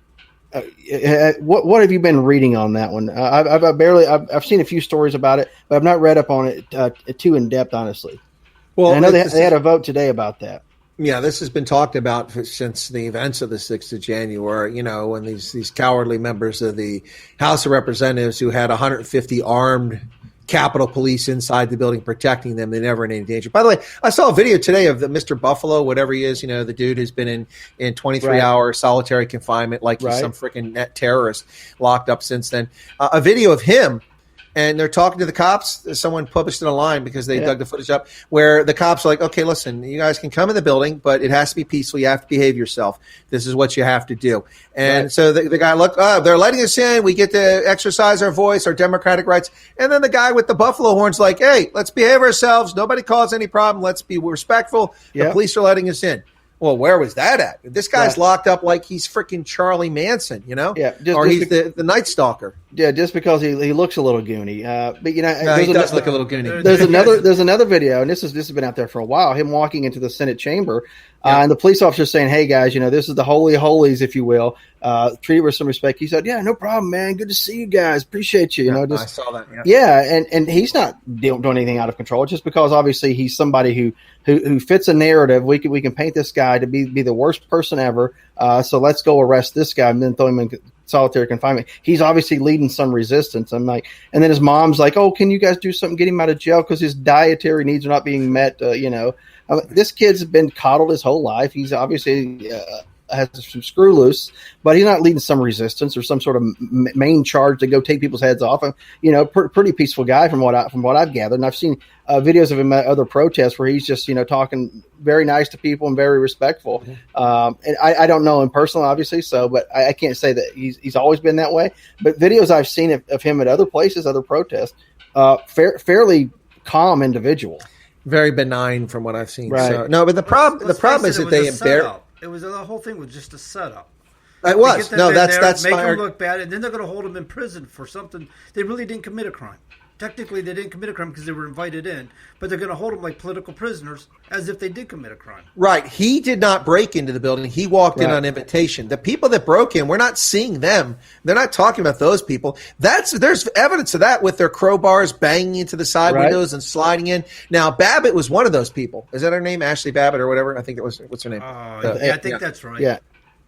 have you been reading on that one? I've seen a few stories about it, but I've not read up on it too in depth, honestly. Well, and I know they had a vote today about that. Yeah, this has been talked about since the events of the 6th of January, when these cowardly members of the House of Representatives who had 150 armed Capitol Police inside the building protecting them, they never in any danger. By the way, I saw a video today of the Mr. Buffalo, whatever he is, the dude who's been in 23-hour solitary confinement, like he's some freaking net terrorist, locked up since then. A video of him. And they're talking to the cops. Someone published it online because they dug the footage up, where the cops are like, okay, listen, you guys can come in the building, but it has to be peaceful. You have to behave yourself. This is what you have to do. And so the guy, look, they're letting us in. We get to exercise our voice, our democratic rights. And then the guy with the buffalo horn's like, hey, let's behave ourselves. Nobody cause any problem. Let's be respectful. The police are letting us in. Well, where was that at? This guy's locked up like he's freaking Charlie Manson, Yeah, or he's the Night Stalker. Yeah, just because he looks a little goony. But he does look a little goony. There's another video, and this has been out there for a while. Him walking into the Senate chamber, and the police officer saying, "Hey guys, this is the holy of holies, if you will. Treat it with some respect." He said, "Yeah, no problem, man. Good to see you guys. Appreciate you." I saw that. And he's not doing anything out of control. Just because obviously he's somebody who fits a narrative. We can paint this guy to be the worst person ever. So let's go arrest this guy and then throw him in solitary confinement. He's obviously leading some resistance. I'm like, and then his mom's like, "Oh, can you guys do something, get him out of jail because his dietary needs are not being met?" This kid's been coddled his whole life. He's obviously has some screw loose, but he's not leading some resistance or some sort of main charge to go take people's heads off. Pretty peaceful guy from what I've gathered. And I've seen videos of him at other protests where he's just talking very nice to people and very respectful. And I don't know him personally, obviously, but I can't say that he's always been that way. But videos I've seen of him at other places, other protests, fairly calm individual. Very benign from what I've seen. Right. So, no, but the problem is that they embarrass. The whole thing was just a setup. It was. No, that's make them look bad, and then they're going to hold them in prison for something they really didn't commit a crime. Technically, they didn't commit a crime because they were invited in, but they're going to hold them like political prisoners as if they did commit a crime. Right. He did not break into the building. He walked in on invitation. The people that broke in, we're not seeing them. They're not talking about those people. There's evidence of that with their crowbars banging into the side windows and sliding in. Now, Babbitt was one of those people. Is that her name? Ashley Babbitt or whatever? I think it was. What's her name? I think that's right.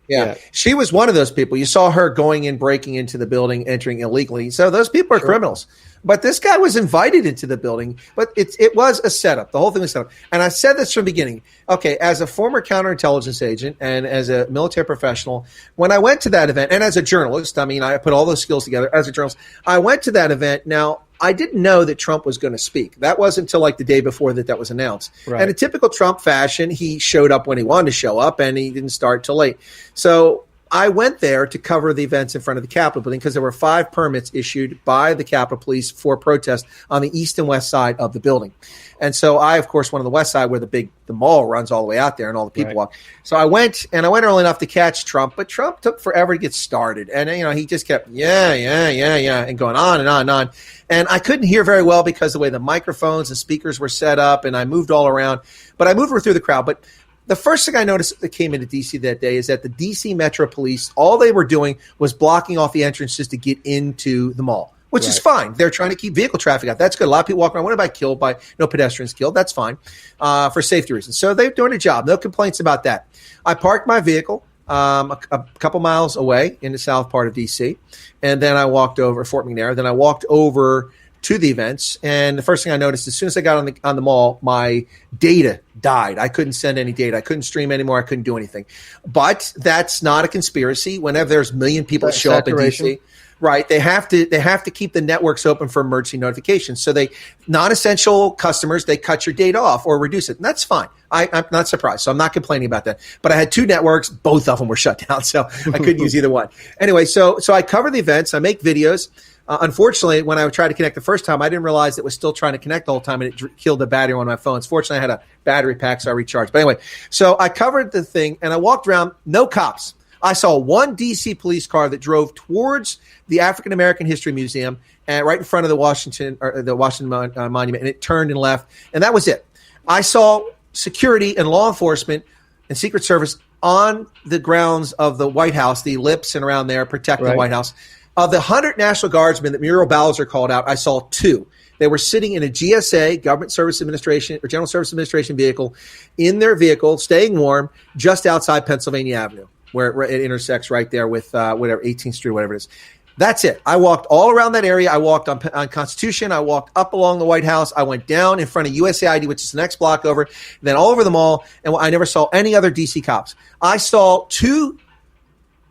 Yeah. She was one of those people. You saw her going in, breaking into the building, entering illegally. So those people are criminals. But this guy was invited into the building, but it was a setup. The whole thing was set up. And I said this from the beginning. Okay, as a former counterintelligence agent and as a military professional, when I went to that event, and as a journalist, I put all those skills together as a journalist, I went to that event. Now, I didn't know that Trump was going to speak. That wasn't until like the day before that was announced. Right. And in typical Trump fashion, he showed up when he wanted to show up, and he didn't start till late. So I went there to cover the events in front of the Capitol building because there were 5 permits issued by the Capitol Police for protest on the east and west side of the building. And so I, of course, went on the west side where the mall runs all the way out there and all the people walk. So I went early enough to catch Trump, but Trump took forever to get started. And, he just kept, and going on and on and on. And I couldn't hear very well because the way the microphones and speakers were set up, and I moved all around. But I moved through the crowd. But the first thing I noticed that came into D.C. that day is that the D.C. Metro Police, all they were doing was blocking off the entrances to get into the mall, which is fine. They're trying to keep vehicle traffic out. That's good. A lot of people walking around. What about killed by no pedestrians killed? That's fine for safety reasons. So they're doing a job. No complaints about that. I parked my vehicle a couple miles away in the south part of D.C., and then I walked over Fort McNair. Then I walked over to the events, and the first thing I noticed as soon as I got on the mall, my data died. I couldn't send any data. I couldn't stream anymore. I couldn't do anything. But that's not a conspiracy. Whenever there's a million people show up in DC, right? They have to keep the networks open for emergency notifications. So they non-essential customers, they cut your data off or reduce it, and that's fine. I'm not surprised, so I'm not complaining about that. But I had two networks, both of them were shut down, so I couldn't use either one. Anyway, so I cover the events. I make videos. Unfortunately, when I tried to connect the first time, I didn't realize it was still trying to connect the whole time, and it killed the battery on my phones. Fortunately, I had a battery pack, so I recharged. But anyway, so I covered the thing, and I walked around, no cops. I saw one D.C. police car that drove towards the African American History Museum, and right in front of the Washington Monument, and it turned and left, and that was it. I saw security and law enforcement and Secret Service on the grounds of the White House, the ellipse and around there, protecting the White House. Of the 100 National Guardsmen that Muriel Bowser called out, I saw two. They were sitting in a GSA, Government Service Administration, or General Service Administration vehicle, in their vehicle, staying warm, just outside Pennsylvania Avenue, where it intersects right there with 18th Street, whatever it is. That's it. I walked all around that area. I walked on Constitution. I walked up along the White House. I went down in front of USAID, which is the next block over, then all over the mall, and I never saw any other D.C. cops. I saw two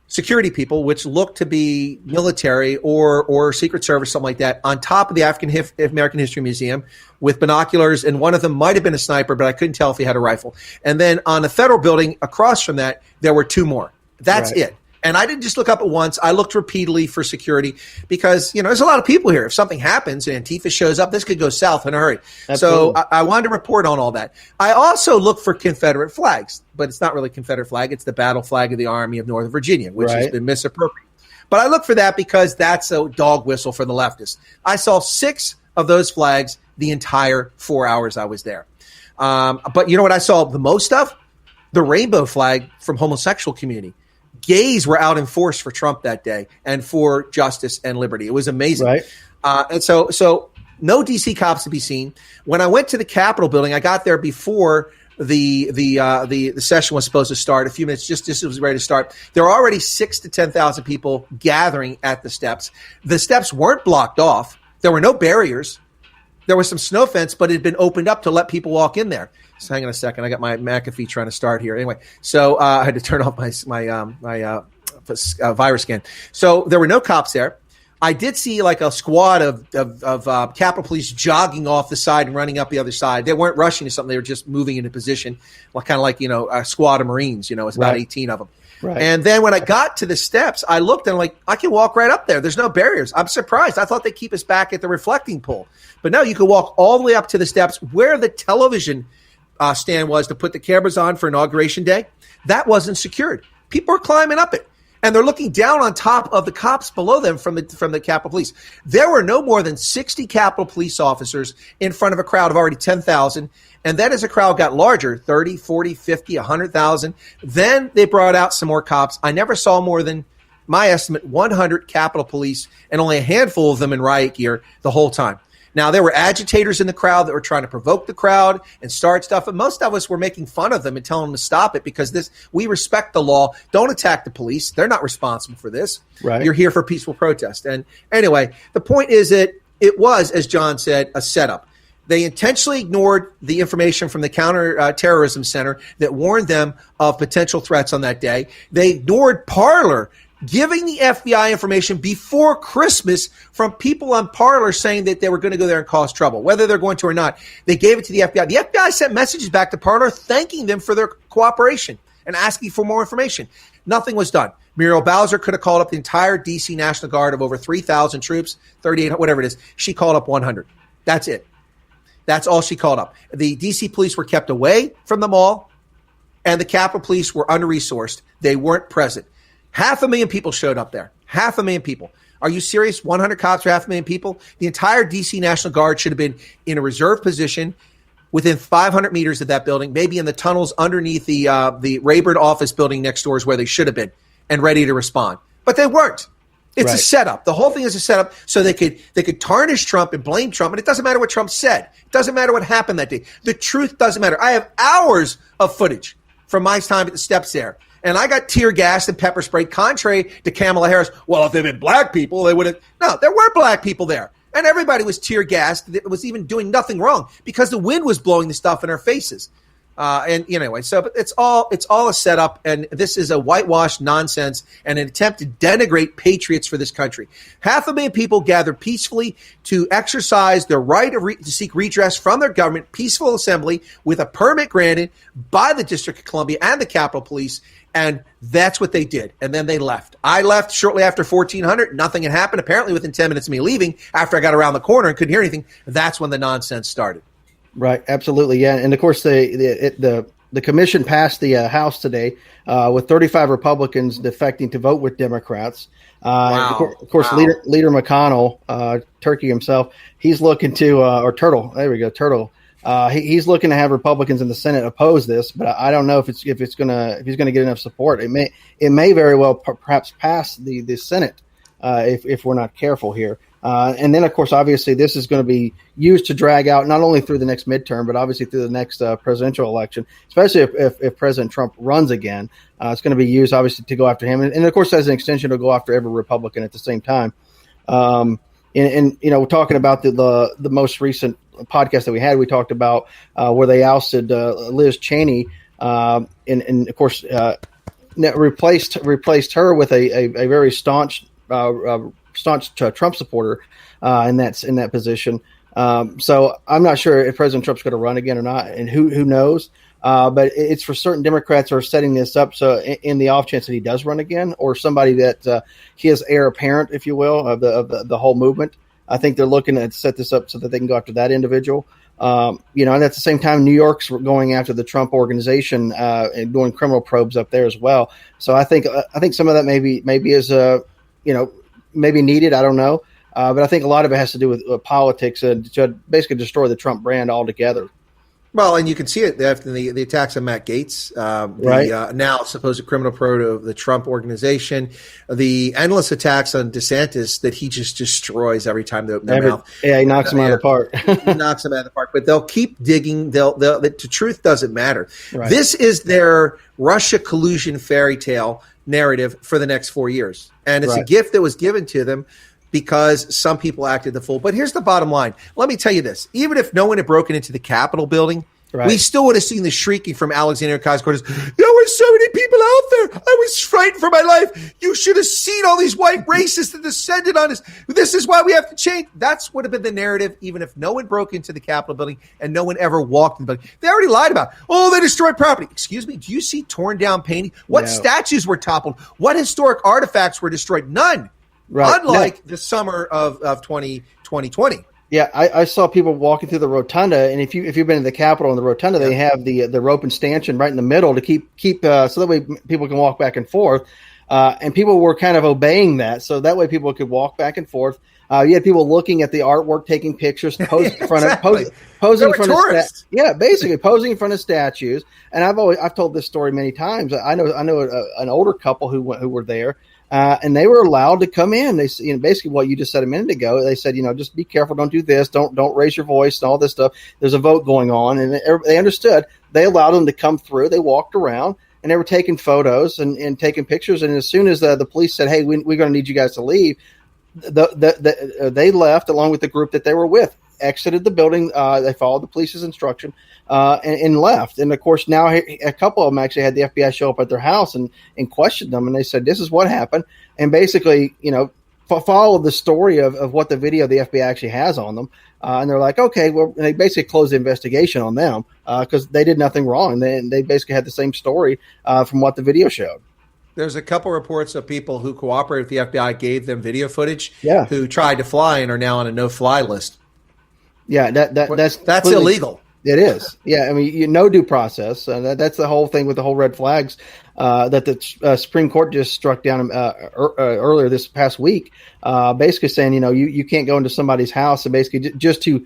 security people, which looked to be military or Secret Service, something like that, on top of the African American History Museum with binoculars, and one of them might have been a sniper, but I couldn't tell if he had a rifle. And then on the federal building across from that, there were two more. That's it. And I didn't just look up at once. I looked repeatedly for security because, there's a lot of people here. If something happens and Antifa shows up, this could go south in a hurry. Absolutely. So I wanted to report on all that. I also looked for Confederate flags, but it's not really a Confederate flag. It's the battle flag of the Army of Northern Virginia, which has been misappropriated. But I looked for that because that's a dog whistle for the leftists. I saw 6 of those flags the entire 4 hours I was there. But you know what I saw the most of? The rainbow flag from homosexual community. Gays were out in force for Trump that day and for justice and liberty. It was amazing. Right. And so no DC cops to be seen. When I went to the Capitol building, I got there before the session was supposed to start. A few minutes, just as it was ready to start. There were already 6,000 to 10,000 people gathering at the steps. The steps weren't blocked off. There were no barriers. There was some snow fence, but it had been opened up to let people walk in there. So hang on a second. I got my McAfee trying to start here. Anyway, so I had to turn off my virus scan. So there were no cops there. I did see like a squad of Capitol Police jogging off the side and running up the other side. They weren't rushing to something. They were just moving into position, kind of like a squad of Marines. It's about 18 of them. Right. And then when I got to the steps, I looked and I'm like, I can walk right up there. There's no barriers. I'm surprised. I thought they'd keep us back at the reflecting pool. But no, you could walk all the way up to the steps where the television stand was to put the cameras on for Inauguration Day. That wasn't secured. People are climbing up it. And they're looking down on top of the cops below them from the Capitol Police. There were no more than 60 Capitol Police officers in front of a crowd of already 10,000. And then as the crowd got larger, 30, 40, 50, 100,000, then they brought out some more cops. I never saw more than, my estimate, 100 Capitol Police and only a handful of them in riot gear the whole time. Now, there were agitators in the crowd that were trying to provoke the crowd and start stuff, and most of us were making fun of them and telling them to stop it because we respect the law. Don't attack the police. They're not responsible for this. Right. You're here for peaceful protest. And anyway, the point is that it was, as John said, a setup. They intentionally ignored the information from the Counterterrorism Center that warned them of potential threats on that day. They ignored Parler giving the FBI information before Christmas from people on Parler saying that they were going to go there and cause trouble, whether they're going to or not. They gave it to the FBI. The FBI sent messages back to Parler thanking them for their cooperation and asking for more information. Nothing was done. Muriel Bowser could have called up the entire D.C. National Guard of over 3,000 troops, 3,800, whatever it is. She called up 100. That's it. That's all she called up. The D.C. police were kept away from the mall, and the Capitol Police were under-resourced. They weren't present. 500,000 people showed up there. 500,000 people. Are you serious? 100 cops for 500,000 people? The entire D.C. National Guard should have been in a reserve position within 500 meters of that building, maybe in the tunnels underneath the Rayburn office building next door is where they should have been and ready to respond. But they weren't. It's Right. a setup. The whole thing is a setup so they could tarnish Trump and blame Trump. And it doesn't matter what Trump said. It doesn't matter what happened that day. The truth doesn't matter. I have hours of footage from my time at the steps there. And I got tear gassed and pepper sprayed, contrary to Kamala Harris. Well, if they'd been black people, they would have. No, there were black people there. And everybody was tear gassed. That was even doing nothing wrong because the wind was blowing the stuff in our faces. And anyway, so but it's all a setup, and this is a whitewashed nonsense and an attempt to denigrate patriots for this country. 500,000 people gathered peacefully to exercise their right to seek redress from their government, peaceful assembly with a permit granted by the District of Columbia and the Capitol Police, and that's what they did. And then they left. I left shortly after 1400. Nothing had happened. Apparently, within 10 minutes of me leaving, after I got around the corner and couldn't hear anything, that's when the nonsense started. Right, absolutely, yeah, and of course the commission passed the House today with 35 Republicans defecting to vote with Democrats. Wow. Of course, Wow. Leader McConnell, Turkey himself, he's looking to or Turtle. There we go, Turtle. He's looking to have Republicans in the Senate oppose this, but I don't know if he's gonna get enough support. It may very well perhaps pass the Senate if we're not careful here. And then, of course, obviously, this is going to be used to drag out not only through the next midterm, but obviously through the next presidential election, especially if President Trump runs again. It's going to be used, obviously, to go after him. And of course, as an extension, to go after every Republican at the same time. And we're talking about the most recent podcast that we had. We talked about where they ousted Liz Cheney and of course, replaced her with a very staunch Trump supporter in that position. So I'm not sure if President Trump's going to run again or not, and who knows. But it's for certain Democrats are setting this up so in the off chance that he does run again, or somebody that his heir apparent, if you will, of the whole movement. I think they're looking to set this up so that they can go after that individual. And at the same time, New York's going after the Trump organization and doing criminal probes up there as well. So I think some of that maybe is maybe needed. I don't know. But I think a lot of it has to do with politics and to basically destroy the Trump brand altogether. Well, and you can see it after the attacks on Matt Gaetz, right. Now supposed criminal probe of the Trump organization, the endless attacks on DeSantis that he just destroys every time they open their mouth. Yeah, he knocks them out of the park. He knocks them out of the park. But they'll keep digging. The truth doesn't matter. Right. This is their Russia collusion fairy tale narrative for the next 4 years. And it's a gift that was given to them because some people acted the fool. But here's the bottom line. Let me tell you this. Even if no one had broken into the Capitol building, we still would have seen the shrieking from Alexandria Ocasio-Cortez. There were so many people out there. I was frightened for my life. You should have seen all these white racists that descended on us. This is why we have to change. That's would have been the narrative, even if no one broke into the Capitol building and no one ever walked in the building. They already lied about it. Oh, they destroyed property. Excuse me. Do you see torn down painting? What statues were toppled? What historic artifacts were destroyed? None. Right. Unlike the summer of 2020. Yeah, I saw people walking through the rotunda, and if you've been to the Capitol in the rotunda, they have the rope and stanchion right in the middle to keep so that way people can walk back and forth. And people were kind of obeying that, so that way people could walk back and forth. You had people looking at the artwork, taking pictures, posing in front of tourists. Basically posing in front of statues. And I've told this story many times. I know an older couple who were there. And they were allowed to come in. They, basically what you just said a minute ago. They said, just be careful, don't do this, don't raise your voice, and all this stuff. There's a vote going on, and they understood. They allowed them to come through. They walked around, and they were taking photos and taking pictures. And as soon as the police said, "Hey, we're going to need you guys to leave," they left along with the group that they were with. Exited the building. They followed the police's instruction and left. And of course, now a couple of them actually had the FBI show up at their house and questioned them. And they said, "This is what happened." And basically, followed the story of what the video the FBI actually has on them. And they're like, okay, well, they basically closed the investigation on them because they did nothing wrong. They basically had the same story from what the video showed. There's a couple reports of people who cooperated with the FBI, gave them video footage, who tried to fly and are now on a no-fly list. Yeah, that's illegal. It is. Yeah, I mean, no due process. That's the whole thing with the whole red flags that the Supreme Court just struck down earlier this past week, basically saying, you can't go into somebody's house and basically just to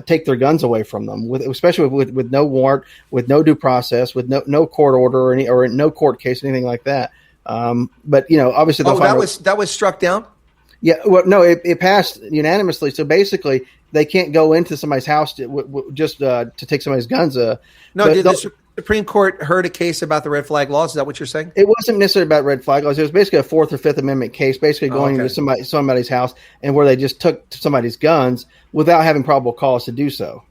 take their guns away from them, especially with no warrant, with no due process, with no court order or no court case, anything like that. But obviously, that was struck down. Yeah, well, no, it passed unanimously. So basically, they can't go into somebody's house to take somebody's guns. No, did the Supreme Court heard a case about the red flag laws? Is that what you're saying? It wasn't necessarily about red flag laws. It was basically a Fourth or Fifth Amendment case, basically going into somebody's house and where they just took somebody's guns without having probable cause to do so.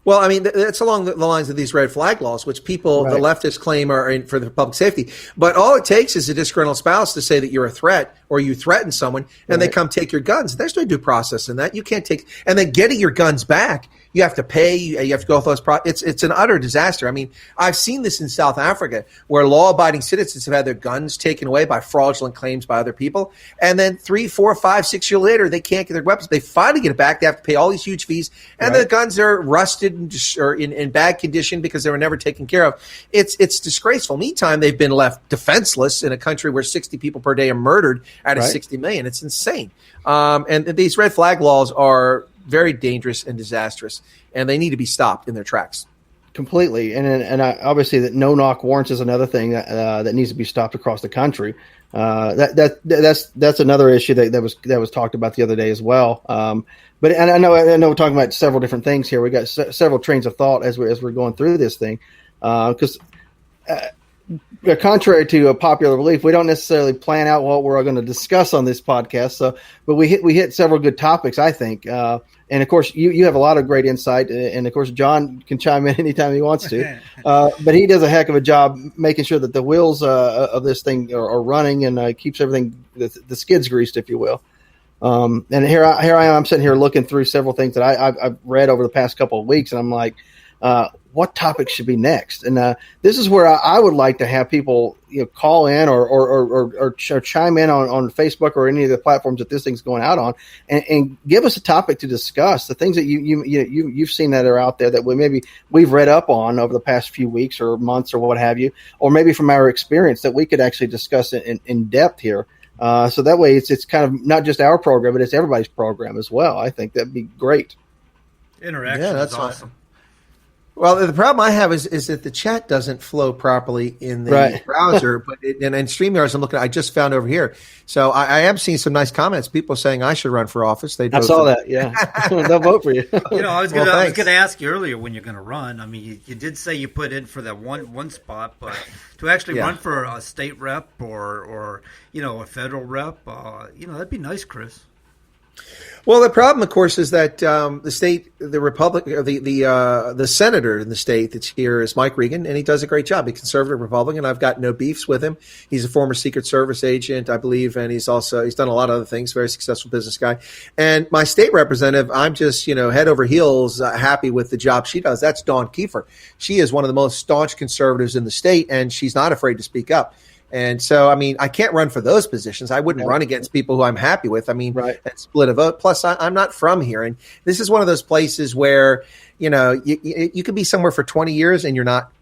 Well, I mean, that's along the lines of these red flag laws, which people, the leftists claim are for the public safety. But all it takes is a disgruntled spouse to say that you're a threat or you threaten someone and they come take your guns. There's no due process in that. You can't take – and then getting your guns back, you have to pay. You have to go through those it's an utter disaster. I mean, I've seen this in South Africa where law-abiding citizens have had their guns taken away by fraudulent claims by other people. And then 3, 4, 5, 6 years later, they can't get their weapons. They finally get it back. They have to pay all these huge fees. And the guns are rusted or in bad condition because they were never taken care of. It's disgraceful. Meantime, they've been left defenseless in a country where 60 people per day are murdered out of 60 million. It's insane. And these red flag laws are very dangerous and disastrous, and they need to be stopped in their tracks. Completely. And obviously that no-knock warrants is another thing that needs to be stopped across the country. That's another issue that was talked about the other day as well. But I know we're talking about several different things here. We got several trains of thought as we're going through this thing, because contrary to a popular belief, we don't necessarily plan out what we're going to discuss on this podcast. So, but we hit several good topics, I think. And of course, you have a lot of great insight, and of course, John can chime in anytime he wants to. But he does a heck of a job making sure that the wheels of this thing are running and keeps everything the skids greased, if you will. And here I am. I'm sitting here looking through several things that I've read over the past couple of weeks, and I'm like, what topics should be next? And this is where I would like to have people call in or chime in on Facebook or any of the platforms that this thing's going out on, and give us a topic to discuss. The things that you've seen that are out there that we've read up on over the past few weeks or months or what have you, or maybe from our experience that we could actually discuss in depth here. So that way it's kind of not just our program, but it's everybody's program as well. I think that'd be great. Interaction is awesome. Well, the problem I have is that the chat doesn't flow properly in the browser, but in StreamYard, I'm looking. I just found over here, so I am seeing some nice comments. People saying I should run for office. I saw that. Yeah, they'll vote for you. I was going to ask you earlier when you're going to run. I mean, you did say you put in for that one spot, but to actually run for a state rep or a federal rep, that'd be nice, Chris. Well, the problem, of course, is that the senator in the state that's here is Mike Regan, and he does a great job. He's a conservative Republican. I've got no beefs with him. He's a former Secret Service agent, I believe, and he's done a lot of other things. Very successful business guy. And my state representative, I'm just head over heels happy with the job she does. That's Dawn Kiefer. She is one of the most staunch conservatives in the state, and she's not afraid to speak up. And so, I mean, I can't run for those positions. I wouldn't run against people who I'm happy with. I mean, that split a vote. Plus, I'm not from here. And this is one of those places where, you could be somewhere for 20 years and you're not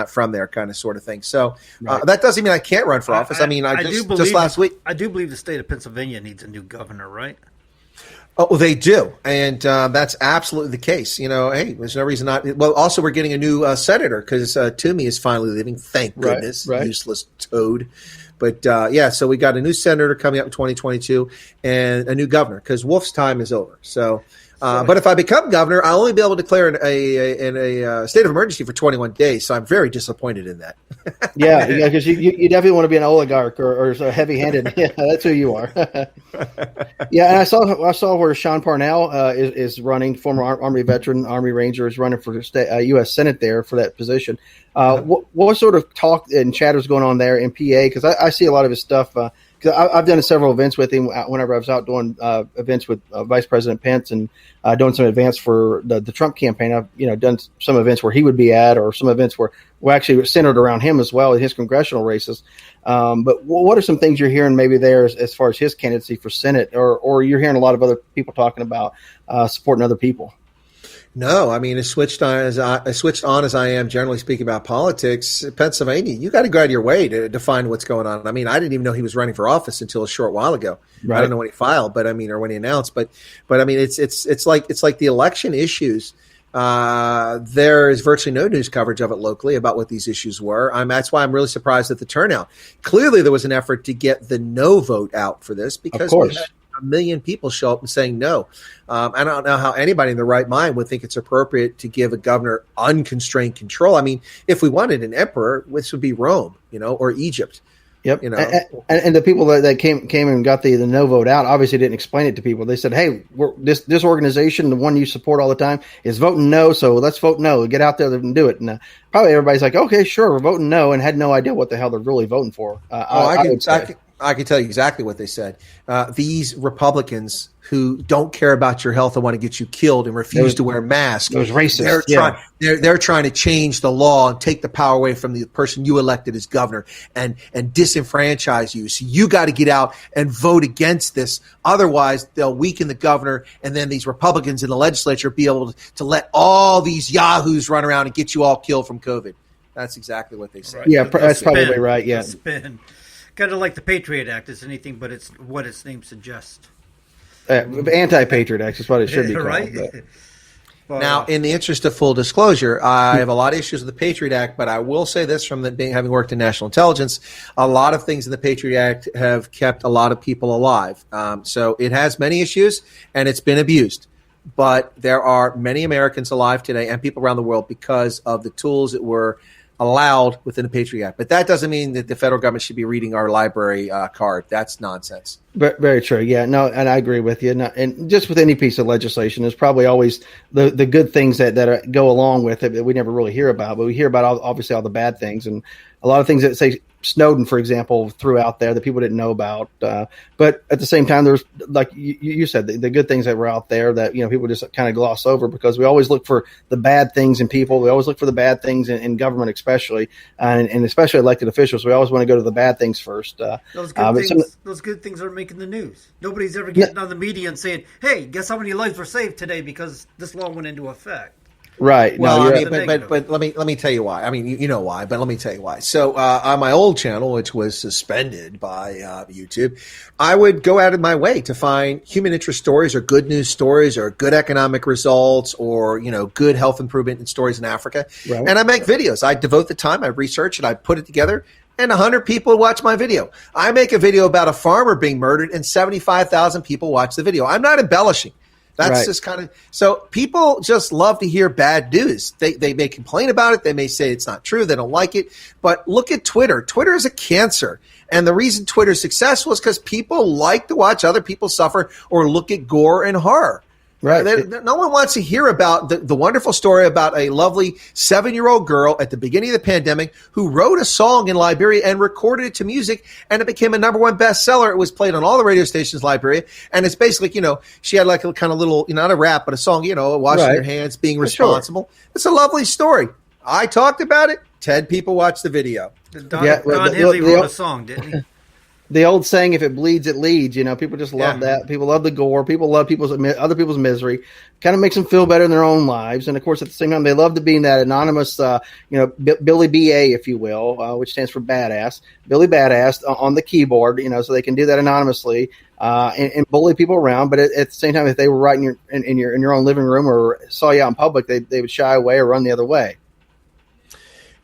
from there, kind of sort of thing. So that doesn't mean I can't run for office. Just last week. I do believe the state of Pennsylvania needs a new governor, right? Oh, well, they do, and that's absolutely the case. Hey, there's no reason not. Well, also we're getting a new senator because Toomey is finally leaving. Thank goodness, useless toad. But so we got a new senator coming up in 2022 and a new governor because Wolf's time is over. So. But if I become governor, I'll only be able to declare in a state of emergency for 21 days. So I'm very disappointed in that. yeah, because you definitely want to be an oligarch or heavy-handed. Yeah, that's who you are. Yeah, and I saw where Sean Parnell is running, former Army veteran, Army Ranger, is running for U.S. Senate there for that position. What sort of talk and chatter is going on there in PA? Because I see a lot of his stuff. Because I've done several events with him whenever I was out doing events with Vice President Pence and doing some events for the Trump campaign. I've done some events where he would be at, or some events where we're actually centered around him as well in his congressional races. But what are some things you're hearing maybe there as far as his candidacy for Senate, or you're hearing a lot of other people talking about supporting other people? No, I mean, as switched on as I am, generally speaking, about politics, Pennsylvania, you got to go out of your way to define what's going on. I mean, I didn't even know he was running for office until a short while ago. Right. I don't know when he filed, or when he announced, but I mean, it's like the election issues. There is virtually no news coverage of it locally about what these issues were. That's why I'm really surprised at the turnout. Clearly, there was an effort to get the no vote out for this because we had a million people show up and saying no. I don't know how anybody in their right mind would think it's appropriate to give a governor unconstrained control. I mean, if we wanted an emperor, this would be Rome, or Egypt. Yep. You know, and the people that came and got the no vote out obviously didn't explain it to people. They said, "Hey, this organization, the one you support all the time, is voting no, so let's vote no. Get out there and do it." And probably everybody's like, "Okay, sure, we're voting no," and had no idea what the hell they're really voting for. I can tell you exactly what they said. These Republicans who don't care about your health and want to get you killed and refuse to wear masks. Those racists. They're trying to change the law and take the power away from the person you elected as governor and disenfranchise you. So you got to get out and vote against this. Otherwise, they'll weaken the governor, and then these Republicans in the legislature be able to let all these yahoos run around and get you all killed from COVID. That's exactly what they said. Right. Yeah, that's probably right. Yeah. Spin. Kind of like the Patriot Act is anything but it's what its name suggests. Anti-Patriot Act is what it should be called. Right? Now, in the interest of full disclosure, I have a lot of issues with the Patriot Act, but I will say this from having worked in national intelligence, a lot of things in the Patriot Act have kept a lot of people alive. So it has many issues, and it's been abused. But there are many Americans alive today and people around the world because of the tools that were allowed within the Patriot Act. But that doesn't mean that the federal government should be reading our library card. That's nonsense. Very true. Yeah, no, and I agree with you. And just with any piece of legislation, there's probably always the good things that go along with it that we never really hear about. But we hear about obviously all the bad things and a lot of things that say Snowden, for example, threw out there that people didn't know about. But at the same time, there's, like you said, the good things that were out there that, people just kind of gloss over because we always look for the bad things in people. We always look for the bad things in government, especially, and especially elected officials. We always want to go to the bad things first. Those good things are making the news. Nobody's ever getting on the media and saying, hey, guess how many lives were saved today because this law went into effect. Right. Well, but let me tell you why. I mean, you know why, but let me tell you why. So on my old channel, which was suspended by YouTube, I would go out of my way to find human interest stories or good news stories or good economic results or, good health improvement stories in Africa. Right. And I make videos. I devote the time, I research it, I put it together. And 100 people watch my video. I make a video about a farmer being murdered and 75,000 people watch the video. I'm not embellishing. That's just kind of – so people just love to hear bad news. They may complain about it. They may say it's not true. They don't like it. But look at Twitter. Twitter is a cancer. And the reason Twitter is successful is because people like to watch other people suffer or look at gore and horror. Right. No one wants to hear about the wonderful story about a lovely 7-year-old girl at the beginning of the pandemic who wrote a song in Liberia and recorded it to music, and it became a #1 bestseller. It was played on all the radio stations in Liberia, and it's basically, she had like a kind of little, not a rap, but a song, washing your hands, being responsible. Sure. It's a lovely story. I talked about it. 10 people watched the video. Don Henley wrote a song, didn't he? The old saying, if it bleeds, it leads. People just love that. People love the gore. People love other people's misery. Kind of makes them feel better in their own lives. And, of course, at the same time, they love to be in that anonymous, Billy B.A., if you will, which stands for badass. Billy Badass on the keyboard, so they can do that anonymously and bully people around. But at the same time, if they were right in your own living room or saw you out in public, they would shy away or run the other way.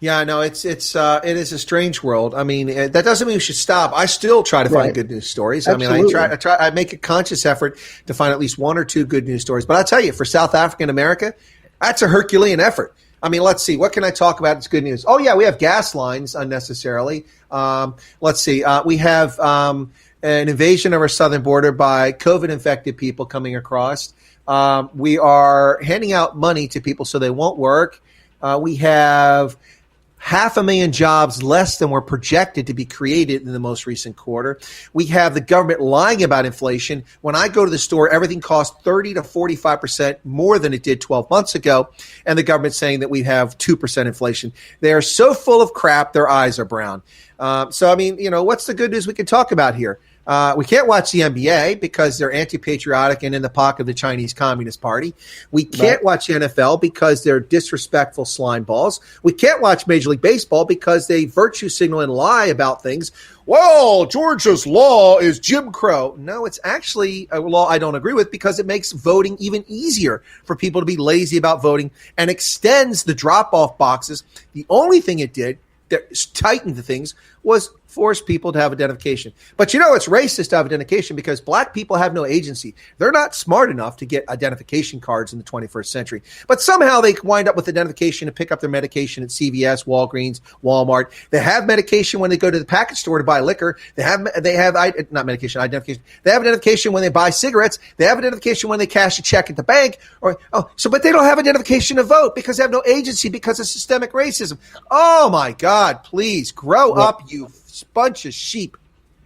Yeah, no, it is a strange world. I mean, that doesn't mean we should stop. I still try to find good news stories. Absolutely. I mean, I make a conscious effort to find at least 1 or 2 good news stories. But I'll tell you, for South Africa and America, that's a Herculean effort. I mean, let's see. What can I talk about? It's good news. Oh, yeah, we have gas lines unnecessarily. Let's see. We have an invasion of our southern border by COVID-infected people coming across. We are handing out money to people so they won't work. We have 500,000 jobs less than were projected to be created in the most recent quarter. We have the government lying about inflation. When I go to the store, everything costs 30 to 45% more than it did 12 months ago, and the government's saying that we have 2% inflation. They are so full of crap, their eyes are brown. So, I mean, what's the good news we can talk about here? We can't watch the NBA because they're anti-patriotic and in the pocket of the Chinese Communist Party. We can't watch the NFL because they're disrespectful slime balls. We can't watch Major League Baseball because they virtue signal and lie about things. Well, Georgia's law is Jim Crow. No, it's actually a law I don't agree with because it makes voting even easier for people to be lazy about voting and extends the drop-off boxes. The only thing it did that tightened the things was force people to have identification. But it's racist to have identification because black people have no agency. They're not smart enough to get identification cards in the 21st century. But somehow they wind up with identification to pick up their medication at CVS, Walgreens, Walmart. They have medication when they go to the package store to buy liquor. They have not medication, identification. They have identification when they buy cigarettes. They have identification when they cash a check at the bank. But they don't have identification to vote because they have no agency because of systemic racism. Oh my God, please grow up, you bunch of sheep.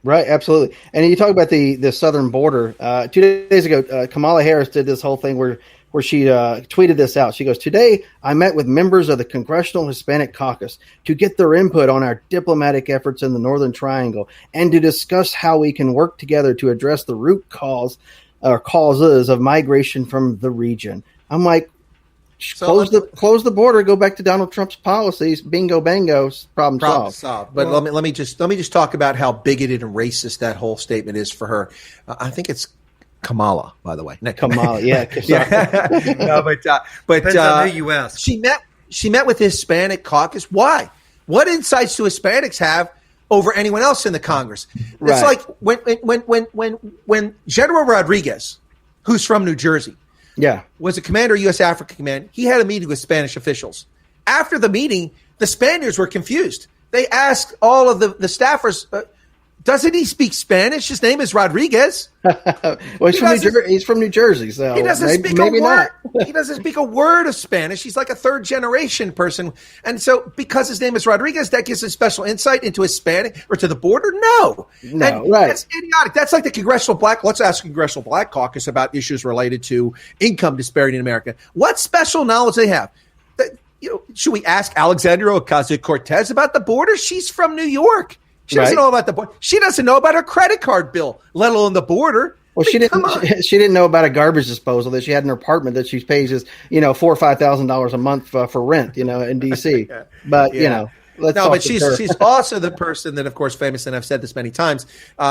Right, absolutely. And you talk about the southern border. 2 days ago, Kamala Harris did this whole thing where she tweeted this out. She goes, "Today, I met with members of the Congressional Hispanic Caucus to get their input on our diplomatic efforts in the Northern Triangle and to discuss how we can work together to address the root causes of migration from the region." I'm like, close the border, go back to Donald Trump's policies. Bingo, bango, problem solved. But let me just talk about how bigoted and racist that whole statement is for her. I think it's Kamala, by the way. Kamala, yeah. No, but depends on who you ask. She met with the Hispanic caucus. Why? What insights do Hispanics have over anyone else in the Congress? Right. It's like when General Rodriguez, who's from New Jersey, was a commander of U.S. Africa Command, he had a meeting with Spanish officials. After the meeting, the Spaniards were confused. They asked all of the staffers, doesn't he speak Spanish? His name is Rodriguez. Well, he's from New Jersey, so he doesn't speak a word. He doesn't speak a word of Spanish. He's like a third generation person, and so because his name is Rodriguez, that gives him special insight into Hispanic or to the border. No, right? That's idiotic. That's like the Congressional Black. Let's ask Congressional Black Caucus about issues related to income disparity in America. What special knowledge they have? Should we ask Alexandria Ocasio-Cortez about the border? She's from New York. She doesn't know about the border. She doesn't know about her credit card bill, let alone the border. Well, she didn't know about a garbage disposal that she had in her apartment that she pays $4,000 or $5,000 a month for rent, in DC. But but she's also the person that, of course, famous, and I've said this many times,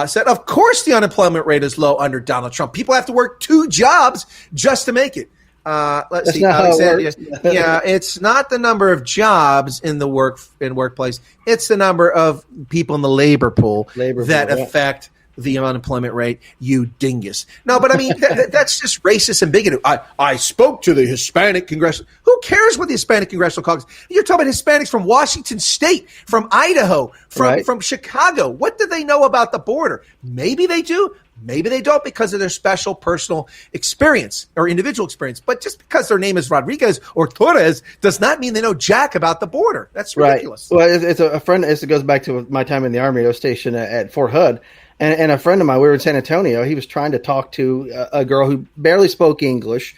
said, of course, the unemployment rate is low under Donald Trump. People have to work 2 jobs just to make it. Let's see. It's not the number of jobs in the workplace. It's the number of people in the labor pool that affect the unemployment rate. You dingus. No, but I mean that's just racist and bigoted. I spoke to the Hispanic Congressional. Who cares what the Hispanic Congressional Caucus? You're talking about Hispanics from Washington State, from Idaho, from Chicago. What do they know about the border? Maybe they do. Maybe they don't because of their special personal experience or individual experience. But just because their name is Rodriguez or Torres does not mean they know jack about the border. That's ridiculous. Right. Well, it's a friend. It goes back to my time in the Army. I was stationed at Fort Hood. And a friend of mine, we were in San Antonio. He was trying to talk to a girl who barely spoke English.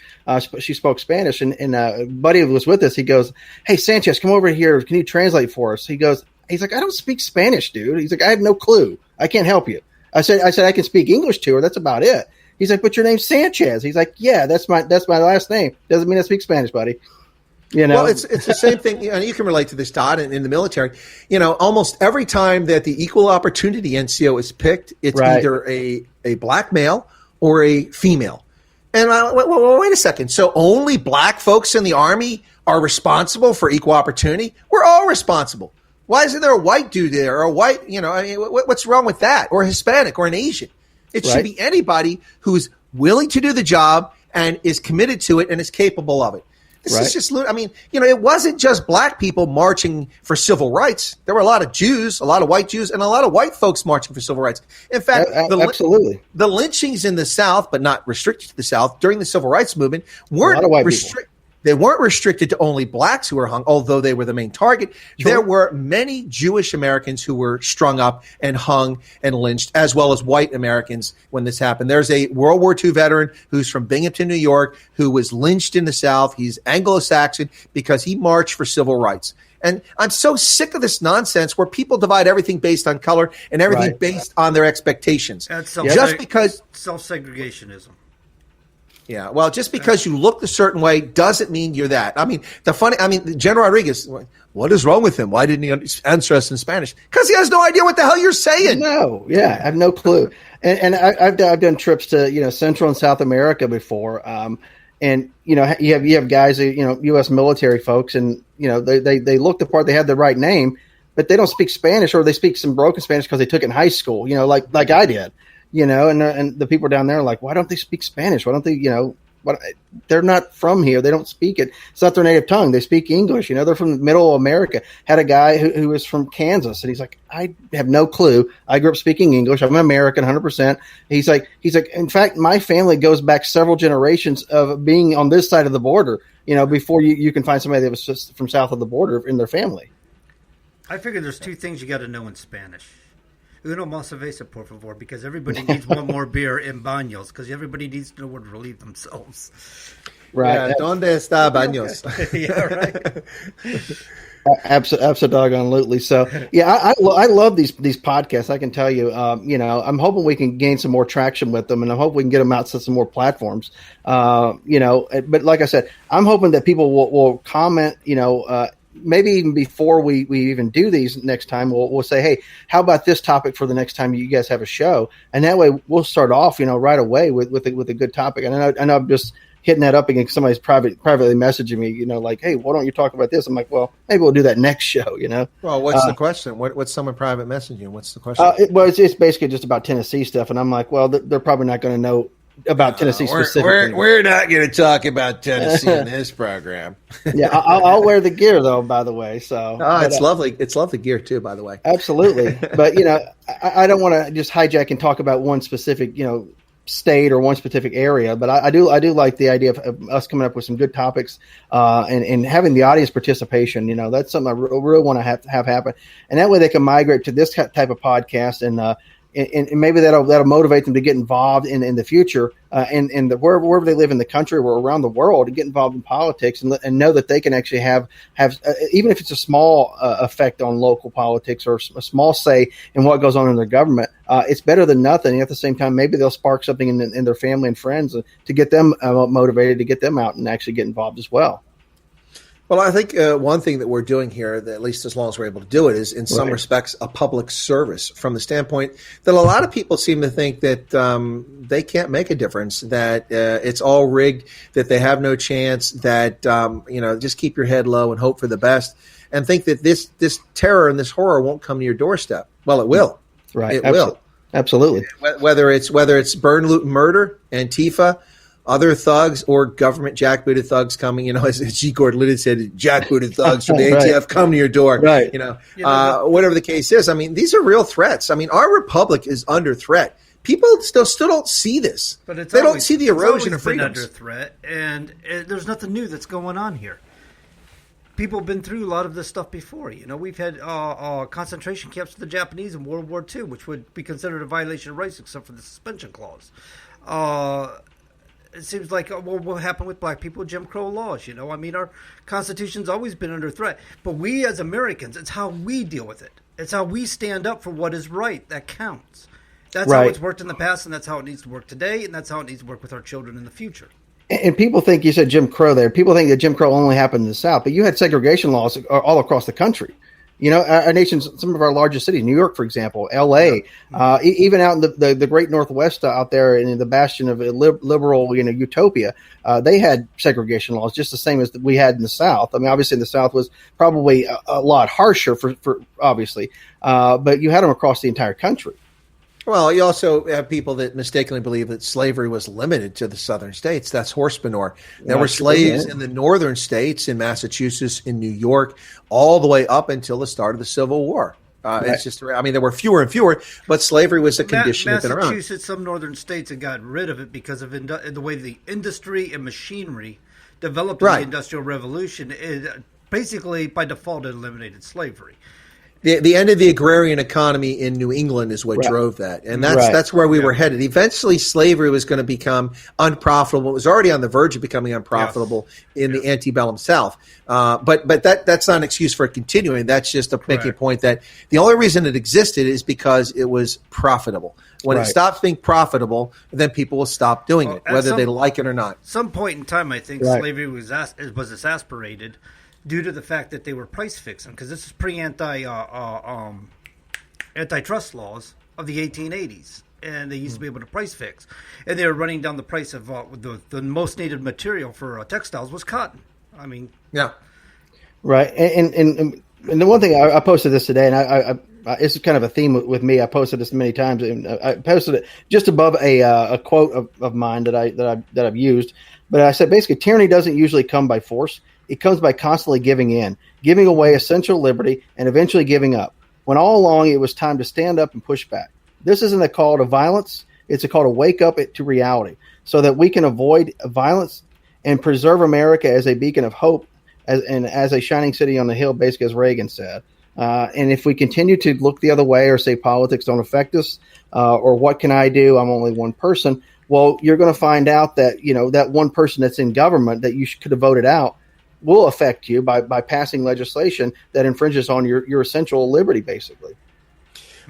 She spoke Spanish. And a buddy was with us. He goes, "Hey, Sanchez, come over here. Can you translate for us?" He's like, "I don't speak Spanish, dude." He's like, "I have no clue. I can't help you." I said I can speak English to her. That's about it. He's like, "But your name's Sanchez." He's like, "Yeah, that's my last name. Doesn't mean I speak Spanish, buddy." Well, it's the same thing. And you can relate to this, Todd, in the military. Almost every time that the Equal Opportunity NCO is picked, it's either a black male or a female. And wait a second. So only black folks in the Army are responsible for equal opportunity? We're all responsible. Why isn't there a white dude there or a white, what's wrong with that? Or a Hispanic or an Asian? It should be anybody who's willing to do the job and is committed to it and is capable of it. This is just, it wasn't just black people marching for civil rights. There were a lot of Jews, a lot of white Jews, and a lot of white folks marching for civil rights. In fact, absolutely. The lynchings in the South, but not restricted to the South, during the civil rights movement weren't restricted. They weren't restricted to only blacks who were hung, although they were the main target. Sure. There were many Jewish Americans who were strung up and hung and lynched, as well as white Americans when this happened. There's a World War II veteran who's from Binghamton, New York, who was lynched in the South. He's Anglo-Saxon because he marched for civil rights. And I'm so sick of this nonsense where people divide everything based on color and everything based on their expectations. That's just because self-segregationism. Yeah, well, just because you look a certain way doesn't mean you're that. General Rodriguez, what is wrong with him? Why didn't he answer us in Spanish? Because he has no idea what the hell you're saying. No, I have no clue. And I've done trips to Central and South America before, and you have guys, U.S. military folks, and they look the part, they have the right name, but they don't speak Spanish, or they speak some broken Spanish because they took it in high school, like I did, and the people down there are like, why don't they speak Spanish? Why don't they, but they're not from here. They don't speak it. It's not their native tongue. They speak English. They're from middle America. Had a guy who was from Kansas, and he's like, I have no clue. I grew up speaking English. I'm American, 100%. He's like, in fact, my family goes back several generations of being on this side of the border, before you can find somebody that was just from south of the border in their family. I figure there's two things you got to know in Spanish. Uno más cerveza, por favor, because everybody needs one more beer in baños, because everybody needs to know where to relieve themselves. Right. Yeah, ¿Dónde está baños? Yeah, right. Absolutely. So, yeah, I love these podcasts. I can tell you, I'm hoping we can gain some more traction with them, and I hope we can get them out to some more platforms. But like I said, I'm hoping that people will comment, maybe even before we even do these next time, we'll say, hey, how about this topic for the next time you guys have a show? And that way we'll start off, right away with a good topic. And I know I'm just hitting that up against somebody's privately messaging me, like, hey, why don't you talk about this? I'm like, well, maybe we'll do that next show, Well, what's the question? What's someone private messaging? What's the question? It's basically just about Tennessee stuff. And I'm like, well, they're probably not going to know about Tennessee specifically. We're not going to talk about Tennessee in this program. Yeah, I'll wear the gear though, by the way. So it's lovely. It's lovely gear too, by the way. Absolutely. But I don't want to just hijack and talk about one specific state or one specific area. But I do like the idea of us coming up with some good topics and having the audience participation. That's something I really want to have happen, and that way they can migrate to this type of podcast and maybe that'll motivate them to get involved in the future and wherever they live in the country or around the world, to get involved in politics and know that they can actually have even if it's a small effect on local politics or a small say in what goes on in their government. It's better than nothing. And at the same time, maybe they'll spark something in their family and friends to get them motivated, to get them out and actually get involved as well. Well, I think one thing that we're doing here, that at least as long as we're able to do it, is in some respects a public service, from the standpoint that a lot of people seem to think that they can't make a difference, that it's all rigged, that they have no chance, that just keep your head low and hope for the best, and think that this terror and this horror won't come to your doorstep. Well, it will. Right. It will. Absolutely. Whether it's burn, loot, and murder, Antifa, other thugs, or government jackbooted thugs coming, as G. Gordon Liddy said, jackbooted thugs from the ATF come to your door, right? Whatever the case is. I mean, these are real threats. I mean, our republic is under threat. People still don't see this. But they don't see the erosion of freedoms. Under threat, and there's nothing new that's going on here. People have been through a lot of this stuff before. We've had concentration camps for the Japanese in World War II, which would be considered a violation of rights except for the suspension clause. It seems like, what happened with black people, Jim Crow laws, I mean, our Constitution's always been under threat. But we as Americans, it's how we deal with it. It's how we stand up for what is right that counts. That's how it's worked in the past, and that's how it needs to work today, and that's how it needs to work with our children in the future. And people think, you said Jim Crow there, people think that Jim Crow only happened in the South, but you had segregation laws all across the country. Our nation's, some of our largest cities, New York, for example, L.A., even out in the great Northwest out there in the bastion of liberal, utopia, they had segregation laws just the same as we had in the South. I mean, obviously, the South was probably a lot harsher for obviously, but you had them across the entire country. Well, you also have people that mistakenly believe that slavery was limited to the southern states. That's horse manure. There were slaves in the northern states, in Massachusetts, in New York, all the way up until the start of the Civil War. It's just, I mean, there were fewer and fewer, but slavery was a condition that's been around. Massachusetts, some northern states had gotten rid of it because of the way the industry and machinery developed in the Industrial Revolution. It basically, by default, it eliminated slavery. The end of the agrarian economy in New England is what drove that, and that's where we were headed. Eventually, slavery was going to become unprofitable. It was already on the verge of becoming unprofitable in the antebellum South. But that's not an excuse for it continuing. That's just making a point that the only reason it existed is because it was profitable. When it stops being profitable, then people will stop doing it, whether they like it or not. Some point in time, I think slavery was exasperated due to the fact that they were price fixing, because this is antitrust laws of the 1880s, and they used to be able to price fix, and they were running down the price of the most needed material for textiles was cotton. I mean, right, and And the one thing I posted this today, and I it's kind of a theme with me. I posted this many times, and I posted it just above a quote of mine that I've used. But I said basically, tyranny doesn't usually come by force. It comes by constantly giving in, giving away essential liberty, and eventually giving up. When all along it was time to stand up and push back. This isn't a call to violence. It's a call to wake up to reality so that we can avoid violence and preserve America as a beacon of hope and as a shining city on the hill, basically, as Reagan said. And if we continue to look the other way or say politics don't affect us or what can I do? I'm only one person. Well, you're going to find out that, that one person that's in government that you could have voted out will affect you by passing legislation that infringes on your essential liberty, basically.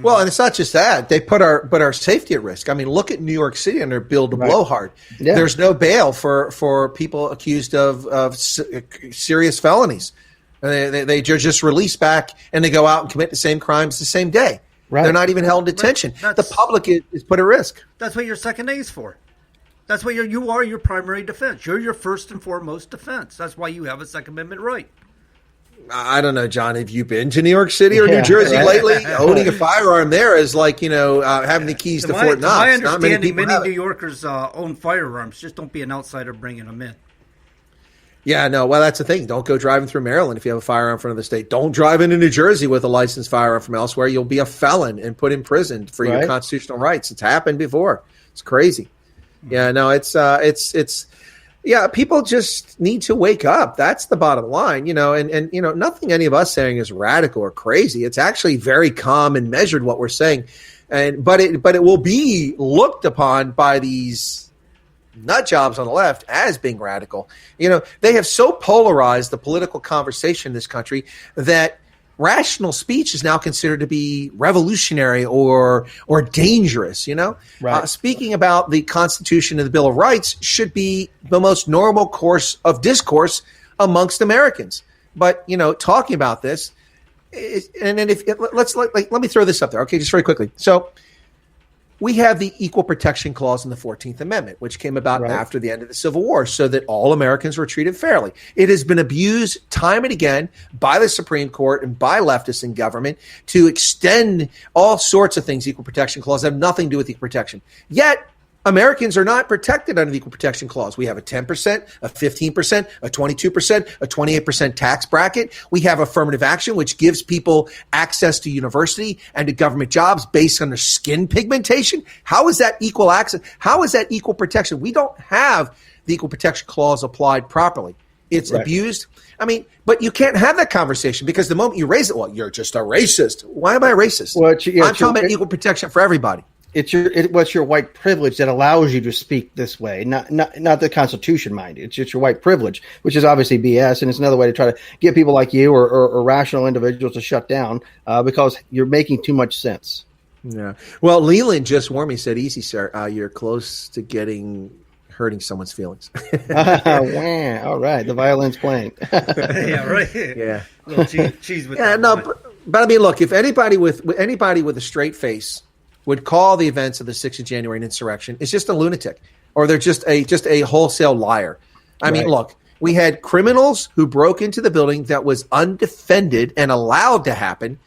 Well, and it's not just that. They put our safety at risk. I mean, look at New York City under Bill de Blowhard. Yeah. There's no bail for people accused of serious felonies. They just release back and they go out and commit the same crimes the same day. Right. They're not even held in detention. The public is put at risk. That's what your second A is for. That's what you are your primary defense. You're your first and foremost defense. That's why you have a Second Amendment right. I don't know, John. Have you been to New York City or New Jersey lately? Owning a firearm there is like, having the keys to Fort Knox. My understanding, many New Yorkers own firearms. Just don't be an outsider bringing them in. Yeah, no. Well, that's the thing. Don't go driving through Maryland if you have a firearm from another state. Don't drive into New Jersey with a licensed firearm from elsewhere. You'll be a felon and put in prison for your constitutional rights. It's happened before. It's crazy. Yeah, no. It's yeah. People just need to wake up. That's the bottom line, And nothing any of us saying is radical or crazy. It's actually very calm and measured what we're saying, but it will be looked upon by these nut jobs on the left as being radical. They have so polarized the political conversation in this country that rational speech is now considered to be revolutionary or dangerous. Right. Speaking about the Constitution and the Bill of Rights should be the most normal course of discourse amongst Americans. But talking about this, let me throw this up there, okay, just very quickly. So we have the Equal Protection Clause in the 14th Amendment, which came about after the end of the Civil War so that all Americans were treated fairly. It has been abused time and again by the Supreme Court and by leftists in government to extend all sorts of things. Equal Protection Clause have nothing to do with equal protection. Yet, Americans are not protected under the Equal Protection Clause. We have a 10%, a 15%, a 22%, a 28% tax bracket. We have affirmative action, which gives people access to university and to government jobs based on their skin pigmentation. How is that equal access? How is that equal protection? We don't have the Equal Protection Clause applied properly. It's abused. I mean, but you can't have that conversation because the moment you raise it, well, you're just a racist. Why am I a racist? Well, I'm talking about equal protection for everybody. It's your white privilege that allows you to speak this way, not the Constitution, mind you. It's just your white privilege, which is obviously BS, and it's another way to try to get people like you or rational individuals to shut down because you're making too much sense. Yeah. Well, Leland just warned me, said, "Easy, sir. You're close to hurting someone's feelings." Wow. All right. The violin's playing. Yeah. Right. Yeah. Cheese with that. No, but I mean, look, if anybody with a straight face would call the events of the 6th of January an insurrection, it's just a lunatic, or they're just a wholesale liar. I mean, look, we had criminals who broke into the building that was undefended and allowed to happen.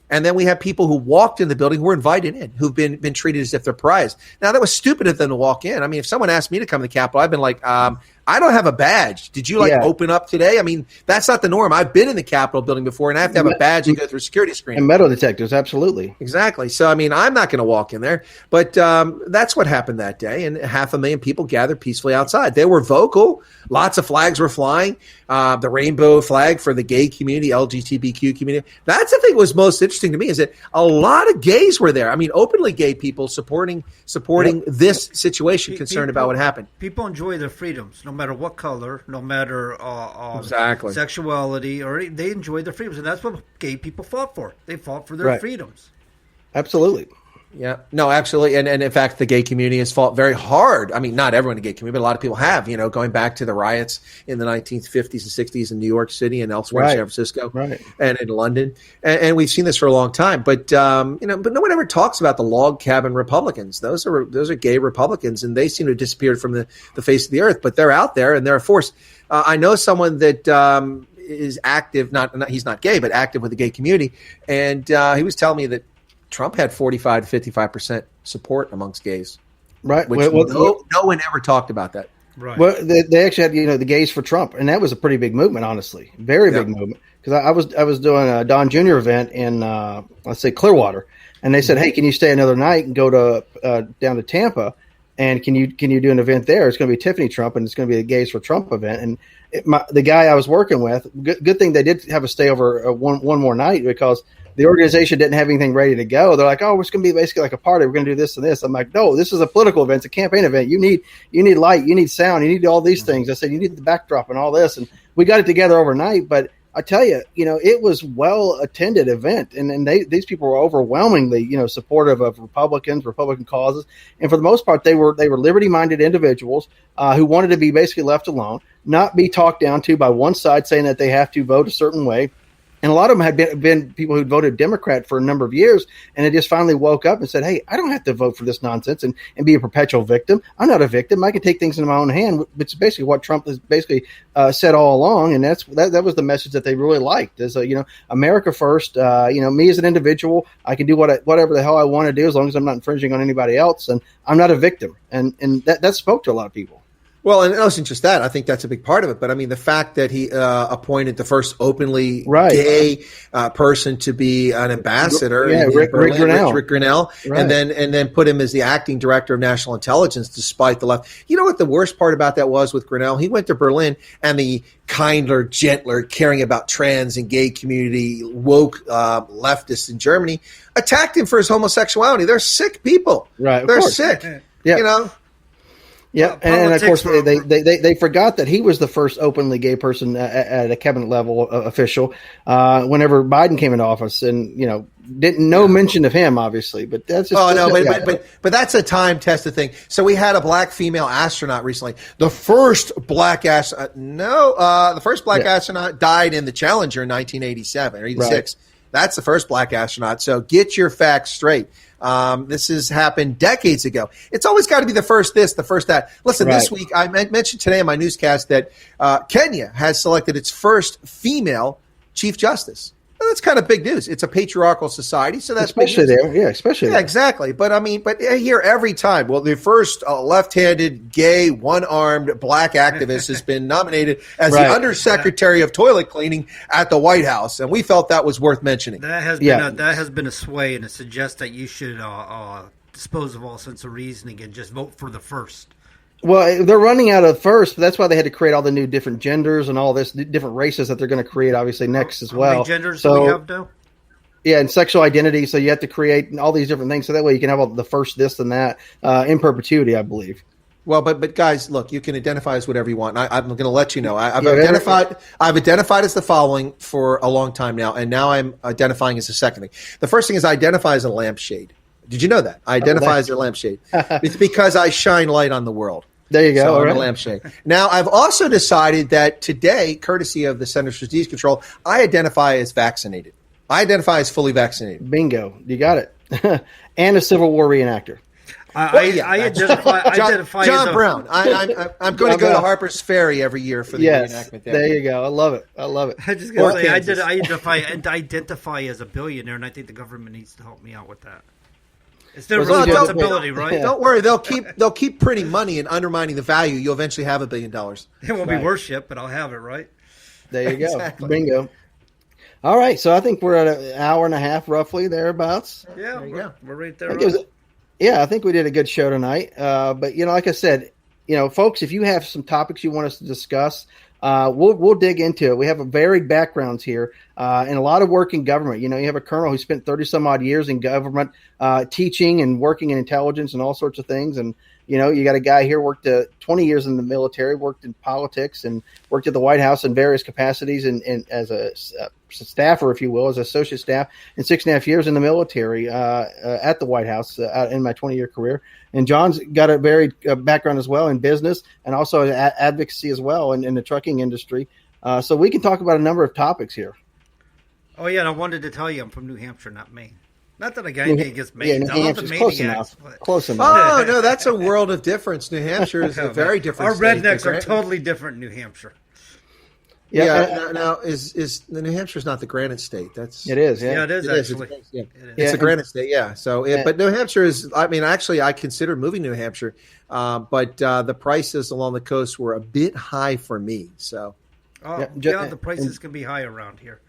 And then we have people who walked in the building who were invited in, who've been treated as if they're prized. Now, that was stupid of them to walk in. I mean, if someone asked me to come to the Capitol, I've been like, I don't have a badge. Did you open up today? I mean, that's not the norm. I've been in the Capitol building before, and I have to have a badge and go through a security screening. And metal detectors, absolutely. Exactly. So, I mean, I'm not going to walk in there. But that's what happened that day, and 500,000 people gathered peacefully outside. They were vocal. Lots of flags were flying. The rainbow flag for the gay community, LGBTQ community. That's the thing that was most interesting to me is that a lot of gays were there. I mean, openly gay people supporting this situation, concerned about what happened. People enjoy their freedoms, no matter what color, no matter exactly sexuality, or they enjoy their freedoms, and that's what gay people fought for. They fought for their freedoms. Absolutely. Yeah, no, absolutely. And in fact, the gay community has fought very hard. I mean, not everyone in the gay community, but a lot of people have, going back to the riots in the 1950s and 60s in New York City and elsewhere in San Francisco and in London. And we've seen this for a long time. But, but no one ever talks about the log cabin Republicans. Those are gay Republicans, and they seem to have disappeared from the face of the earth. But they're out there, and they're a force. I know someone that is active. Not he's not gay, but active with the gay community. And he was telling me that Trump had 45 to 55% support amongst gays. Right. Which no one ever talked about that. Right. Well, they actually had the Gays for Trump, and that was a pretty big movement, honestly, very big movement. Because I was doing a Don Jr. event in let's say Clearwater, and they said, "Hey, can you stay another night and go to down to Tampa, and can you do an event there? It's going to be Tiffany Trump, and it's going to be a Gays for Trump event." And the guy I was working with, good thing they did have a stay over one more night because the organization didn't have anything ready to go. They're like, "Oh, it's going to be basically like a party. We're going to do this and this." I'm like, "No, this is a political event. It's a campaign event. You need light. You need sound. You need all these things." I said, "You need the backdrop and all this." And we got it together overnight. But I tell you, it was well attended event, and these people were overwhelmingly, supportive of Republican causes, and for the most part, they were liberty minded individuals who wanted to be basically left alone, not be talked down to by one side saying that they have to vote a certain way. And a lot of them had been people who'd voted Democrat for a number of years, and they just finally woke up and said, "Hey, I don't have to vote for this nonsense and be a perpetual victim. I'm not a victim. I can take things into my own hand," which is basically what Trump has basically said all along, and that was the message that they really liked. Is America first. Me as an individual, I can do whatever the hell I want to do as long as I'm not infringing on anybody else, and I'm not a victim. And that spoke to a lot of people. Well, and it wasn't just that. I think that's a big part of it. But I mean, the fact that he appointed the first openly gay person to be an ambassador, Rick Grinnell, right. and then put him as the acting director of national intelligence, despite the left. You know what the worst part about that was with Grinnell? He went to Berlin, and the kinder, gentler, caring about trans and gay community, woke leftists in Germany attacked him for his homosexuality. They're sick people. Right? They're sick. Yeah. Yeah, and of course they forgot that he was the first openly gay person at a cabinet level official whenever Biden came into office, and didn't no mention of him, obviously. But that's just, but that's a time tested thing. So we had a black female astronaut recently. The first black astronaut, the first black astronaut died in the Challenger in 1987 or 86. Right. That's the first black astronaut. So get your facts straight. This has happened decades ago. It's always got to be the first this, the first that. Listen, This week I mentioned today in my newscast that Kenya has selected its first female chief justice. Well, that's kind of big news. It's a patriarchal society, so that's especially there. Yeah, especially there. Exactly. But I hear every time. Well, the first left-handed, gay, one-armed black activist has been nominated as the undersecretary of toilet cleaning at the White House, and we felt that was worth mentioning. That has been a sway, and it suggests that you should dispose of all sense of reasoning and just vote for the first. Well, they're running out of first. But that's why they had to create all the new different genders and all this different races that they're going to create, obviously, next as well. How many genders do we have now? Yeah, and sexual identity. So you have to create all these different things. So that way you can have all the first this and that in perpetuity, I believe. Well, but guys, look, you can identify as whatever you want. I'm going to let you know. I've identified as the following for a long time now, and now I'm identifying as the second thing. The first thing is I identify as a lampshade. Did you know that? I identify as a lampshade. It's because I shine light on the world. There you go. So I'm a lampshade. Now, I've also decided that today, courtesy of the Centers for Disease Control, I identify as vaccinated. I identify as fully vaccinated. Bingo. You got it. And a Civil War reenactor. I identify John Brown. I'm going to go to Harper's Ferry every year for the reenactment. There you go. I love it. I just going to say, I identify as a billionaire, and I think the government needs to help me out with that. It's their responsibility, right? Don't worry. They'll keep printing money and undermining the value. You'll eventually have $1 billion. It won't be worship, but I'll have it, right? There you go. Exactly. Bingo. All right. So I think we're at an hour and a half, roughly, thereabouts. Yeah, we're right there. I think we did a good show tonight. But, like I said, folks, if you have some topics you want us to discuss, we'll dig into it. We have a varied backgrounds here and a lot of work in government. You have a colonel who spent 30 some odd years in government teaching and working in intelligence and all sorts of things. And, you got a guy here worked 20 years in the military, worked in politics, and worked at the White House in various capacities and as a staffer, if you will, as associate staff, and 6.5 years in the military at the White House in my 20-year career. And John's got a varied background as well in business and also advocacy as well in the trucking industry. So we can talk about a number of topics here. Oh, yeah, and I wanted to tell you I'm from New Hampshire, not Maine. Not that I got anything against Maine. Yeah, New Hampshire's close enough. Close enough. Oh, no, that's a world of difference. New Hampshire is a very different state. Our rednecks are totally different in New Hampshire. Now is the New Hampshire's not the Granite State? That's it is. Yeah, Yeah, it is actually. It's a Granite State. Yeah. So, but New Hampshire is. I mean, actually, I considered moving to New Hampshire, but the prices along the coast were a bit high for me. So, the prices can be high around here.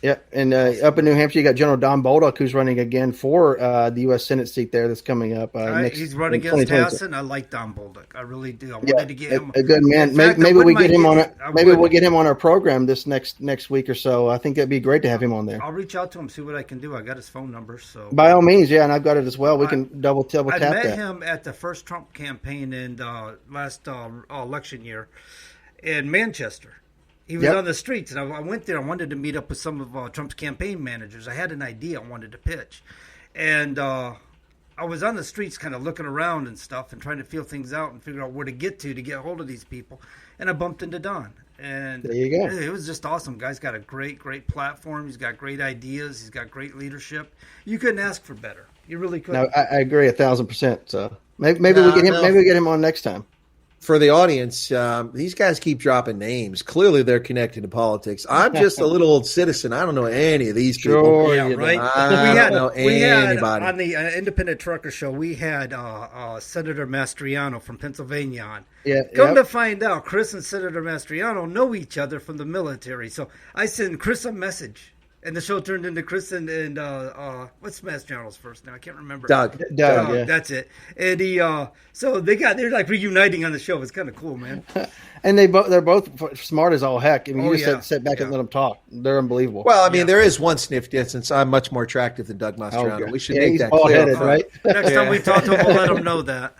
Yeah, and up in New Hampshire, you got General Don Bolduc, who's running again for the U.S. Senate seat there. That's coming up. He's running against Hassan. I like Don Bolduc. I really do. I wanted to get him a good man. Maybe we get him on. Maybe we'll get him on our program this next week or so. I think it'd be great to have him on there. I'll reach out to him, see what I can do. I got his phone number, so by all means, yeah, and I've got it as well. We can double tap that. I met him at the first Trump campaign in last election year in Manchester. He was on the streets, and I went there. I wanted to meet up with some of Trump's campaign managers. I had an idea I wanted to pitch. And I was on the streets kind of looking around and stuff and trying to feel things out and figure out where to get hold of these people. And I bumped into Don. And there you go. It was just awesome. Guy's got a great platform. He's got great ideas. He's got great leadership. You couldn't ask for better. You really couldn't. No, I agree 1,000%. So maybe we get him. Maybe we get him on next time. For the audience, these guys keep dropping names. Clearly, they're connected to politics. I'm just a little old citizen. I don't know any of these people. Sure, yeah, right. I don't know anybody. On the Independent Trucker Show, we had Senator Mastriano from Pennsylvania on. Yeah. Come to find out, Chris and Senator Mastriano know each other from the military. So I sent Chris a message. And the show turned into Chris and what's Mastriano's first name? I can't remember. Doug. Yeah. That's it. And so they're like reuniting on the show. It's kind of cool, man. And they're both smart as all heck. I mean, you just sit back and let them talk. They're unbelievable. Well, I mean, there is one sniff distance. I'm much more attractive than Doug Mastriano. We should make that clear. Right? Next time we talk to him, we'll let him know that.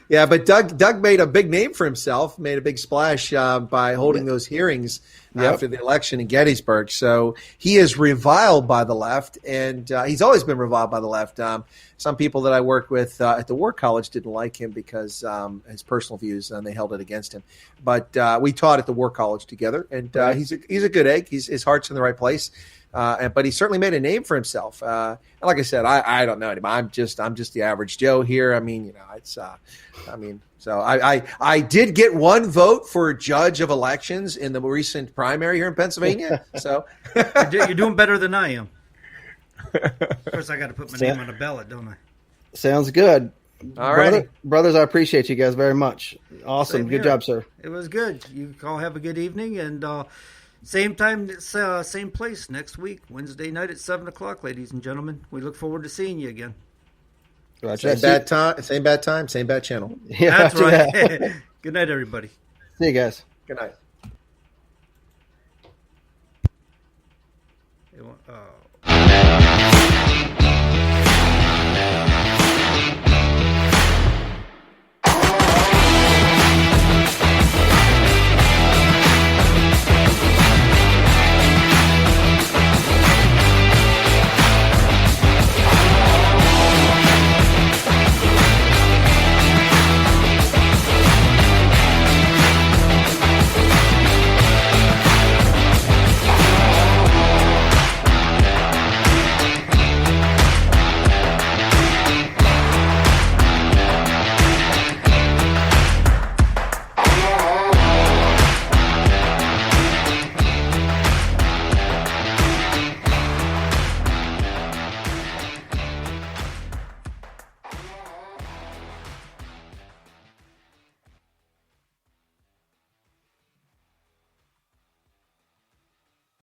Yeah, but Doug made a big name for himself, made a big splash by holding those hearings after the election in Gettysburg. So he is reviled by the left, and he's always been reviled by the left. Some people that I worked with at the War College didn't like him because his personal views, and they held it against him. But we taught at the War College together, and he's a good egg. His heart's in the right place. But he certainly made a name for himself. And like I said, I don't know him. I'm just the average Joe here. I mean, it's so I did get one vote for judge of elections in the recent primary here in Pennsylvania. So you're doing better than I am. Of course, I got to put my name on the ballot, don't I? Sounds good. All right, brothers. I appreciate you guys very much. Awesome, good job, sir. It was good. You all have a good evening, and same time, same place next week, Wednesday night at 7:00, ladies and gentlemen. We look forward to seeing you again. Same bad time, same bad channel. Yeah, that's right. Good night, everybody. See you guys. Good night.